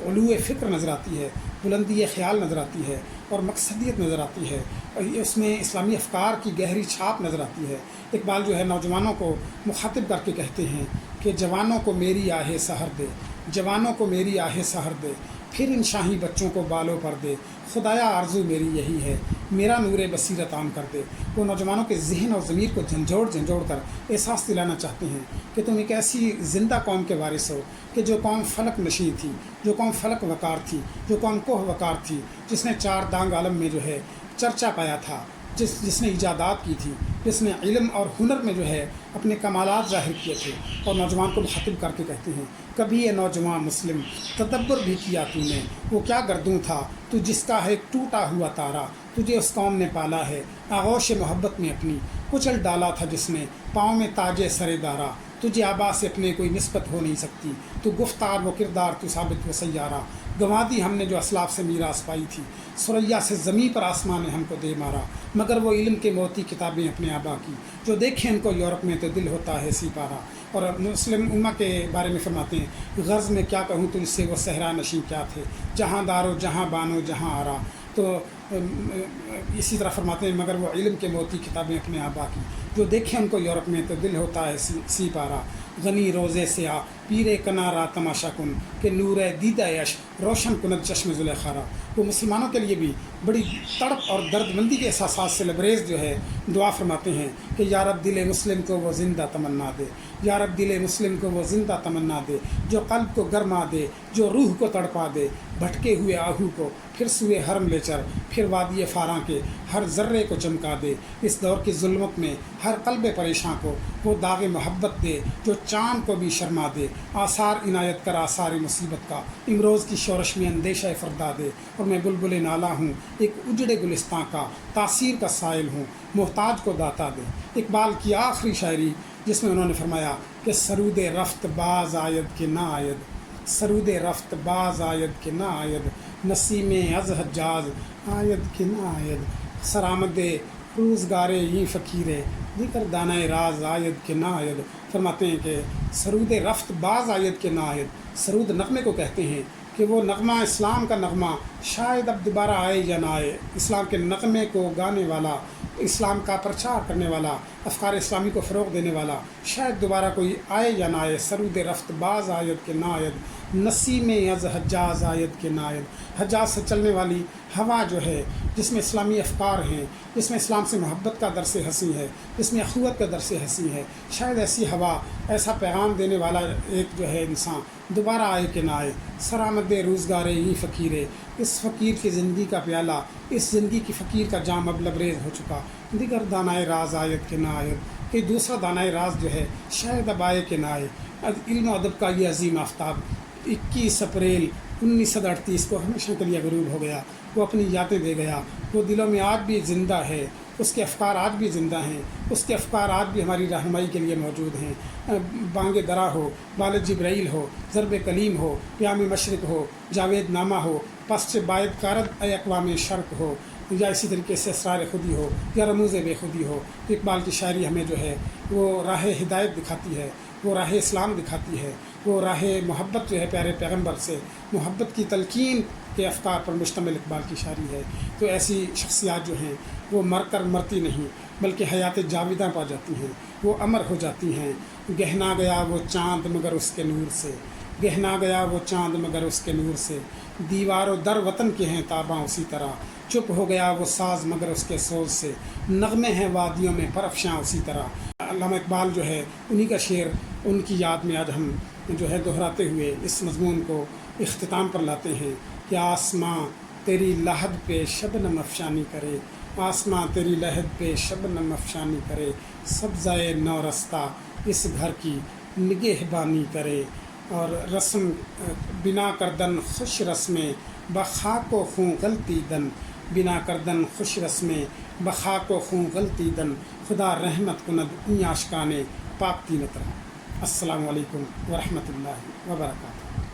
علو فکر نظر آتی ہے، بلندی خیال نظر آتی ہے، اور مقصدیت نظر آتی ہے، اور اس میں اسلامی افکار کی گہری چھاپ نظر آتی ہے۔ اقبال جو ہے نوجوانوں کو مخاطب کر کے کہتے ہیں کہ جوانوں کو میری آہ سحر دے، جوانوں کو میری آہ سحر دے، پھر ان شاہی بچوں کو بالوں پر دے، خدایا آرزو میری یہی ہے، میرا نور بصیرت عام کر دے۔ وہ نوجوانوں کے ذہن اور ضمیر کو جھنجھوڑ کر احساس دلانا چاہتے ہیں کہ تم ایک ایسی زندہ قوم کے وارث ہو کہ جو قوم فلک نشیں تھی، جو قوم فلک وقار تھی، جو قوم کوہ وقار تھی، جس نے چار دانگ عالم میں جو ہے چرچا پایا تھا، جس نے ایجادات کی تھی، جس نے علم اور ہنر میں جو ہے اپنے کمالات ظاہر کیے تھے۔ اور نوجوان کو مخاطب کر کے کہتے ہیں کبھی یہ نوجوان مسلم تدبر بھی کیا تو نے، وہ کیا گردوں تھا تو جس کا ہے ٹوٹا ہوا تارا، تجھے اس قوم نے پالا ہے آغوش محبت میں اپنی، کچل ڈالا تھا جس نے پاؤں میں تاج سر دارا، تجھے آبا سے اپنے کوئی نسبت ہو نہیں سکتی، تو گفتار و کردار تو ثابت و سیارہ، گنوا دی ہم نے جو اسلاف سے میراث پائی تھی، سریا سے زمیں پر آسمان نے ہم کو دے مارا، مگر وہ علم کے موتی کتابیں اپنے آبا کی، جو دیکھیں ان کو یورپ میں تو دل ہوتا ہے سی پارا۔ اور مسلم امہ کے بارے میں فرماتے ہیں، غرض میں کیا کہوں تجھ سے وہ صحرا نشیں کیا تھے، جہاں دارو جہاں بانو جہاں آرا۔ تو اسی طرح فرماتے ہیں، مگر وہ علم کے موتی کتابیں اپنے آبا کی، جو دیکھیں ان کو یورپ میں تو دل ہوتا ہے سی پارا۔ غنی روزے سے آ پیرے کنارا تماشا کن، کہ نور دیدہ یش روشن کند چشم زلیخارا۔ وہ مسلمانوں کے لیے بھی بڑی تڑپ اور درد مندی کے احساسات سے لبریز جو ہے دعا فرماتے ہیں کہ یا رب دل مسلم کو وہ زندہ تمنا دے، یا رب دل مسلم کو وہ زندہ تمنا دے، جو قلب کو گرما دے، جو روح کو تڑپا دے، بھٹکے ہوئے آہو کو پھر سوئے حرم لے چل، پھر وادی فاراں کے ہر ذرے کو چمکا دے، اس دور کی ظلمت میں ہر قلب پریشاں کو وہ داغ محبت دے، جو چاند کو بھی شرما دے، آثار عنایت کر آثار مصیبت کا، امروز کی شورش میں اندیشہ فردا دے۔ اور میں بلبل نالا ہوں ایک اجڑے گلستاں کا، تاثیر کا سائل ہوں، محتاج کو داتا دے۔ اقبال کی آخری شاعری جس میں انہوں نے فرمایا کہ سرود رفت باز آید کہ نہ آید، سرود رفت باز آید کہ نہ آید، نسیم از حجاز آید کہ نہ آید، سرآمد روزگارے یہ فقیرے ذکر دانہ راز آید کہ نہ آید۔ فرماتے ہیں کہ سرود رفت باز آید کہ نہ آید، سرود نغمے کو کہتے ہیں کہ وہ نغمہ اسلام کا نغمہ شاید اب دوبارہ آئے یا نہ آئے، اسلام کے نغمے کو گانے والا، اسلام کا پرچار کرنے والا، افکار اسلامی کو فروغ دینے والا شاید دوبارہ کوئی آئے یا نہ آئے۔ سرود رفت باز آید کہ نہ آید، نسیم از حجاز آید کہ نہ آید۔ حجاز سے چلنے والی ہوا جو ہے، جس میں اسلامی افکار ہیں، جس میں اسلام سے محبت کا درس ہنسی ہے، جس میں اخوت کا درس ہنسی ہے، شاید ایسی ہوا، ایسا پیغام دینے والا ایک جو ہے انسان دوبارہ آئے کہ نہ آئے۔ سرآمد روزگارے یہ فقیرے، اس فقیر کی زندگی کا پیالہ، اس زندگی کی فقیر کا جام اب لبریز ہو چکا، دیگر دانائے راز آیت کہ نہ آیت، کہ دوسرا دانائے راز جو ہے شاید اب آئے کہ نہ آئے۔ علم و ادب کا یہ عظیم آفتاب 21 اپریل 1938 کو ہمیشہ کے لیے غروب ہو گیا، وہ اپنی یادیں دے گیا، وہ دلوں میں آج بھی زندہ ہے، اس کے افکار آج بھی زندہ ہیں، اس کے افکار آج بھی ہماری رہنمائی کے لیے موجود ہیں۔ بانگ درا ہو، والد جبرائیل ہو، ضرب کلیم ہو، پیام مشرق ہو، جاوید نامہ ہو، پست باعد کارد اے اقوام شرق ہو، یا اسی طریقے سے اسرار خودی ہو، یا رموز بے خودی ہو۔ اقبال کی شاعری ہمیں جو ہے وہ راہ ہدایت دکھاتی ہے، وہ راہ اسلام دکھاتی ہے، وہ راہ محبت جو ہے پیارے پیغمبر سے محبت کی تلقین کے افکار پر مشتمل اقبال کی شاعری ہے۔ تو ایسی شخصیات جو ہیں وہ مر کر مرتی نہیں بلکہ حیات جاویداں پا جاتی ہیں، وہ امر ہو جاتی ہیں۔ گہنا گیا وہ چاند مگر اس کے نور سے، گہنا گیا وہ چاند مگر اس کے نور سے، دیوار و در وطن کے ہیں تاباں اسی طرح، چپ ہو گیا وہ ساز مگر اس کے سوز سے، نغمے ہیں وادیوں میں پرافشاں اسی طرح۔ علامہ اقبال جو ہے انہی کا شعر ان کی یاد میں آج ہم جو ہے دہراتے ہوئے اس مضمون کو اختتام پر لاتے ہیں کہ آسماں تیری لحد پہ شبنم افشانی کرے، آسماں تیری لحد پہ شبنم افشانی کرے، سبزۂ نو رستہ اس گھر کی نگہبانی کرے، اور رسم بنا کردن خوش رسمیں بخاک و خوں غلطی دن، بنا کردن خوش رسمیں بخاک و خوں غلطی دن، خدا رحمت کند این عاشقان پاک تینت رہا۔ السلام علیکم ورحمۃ اللہ وبرکاتہ۔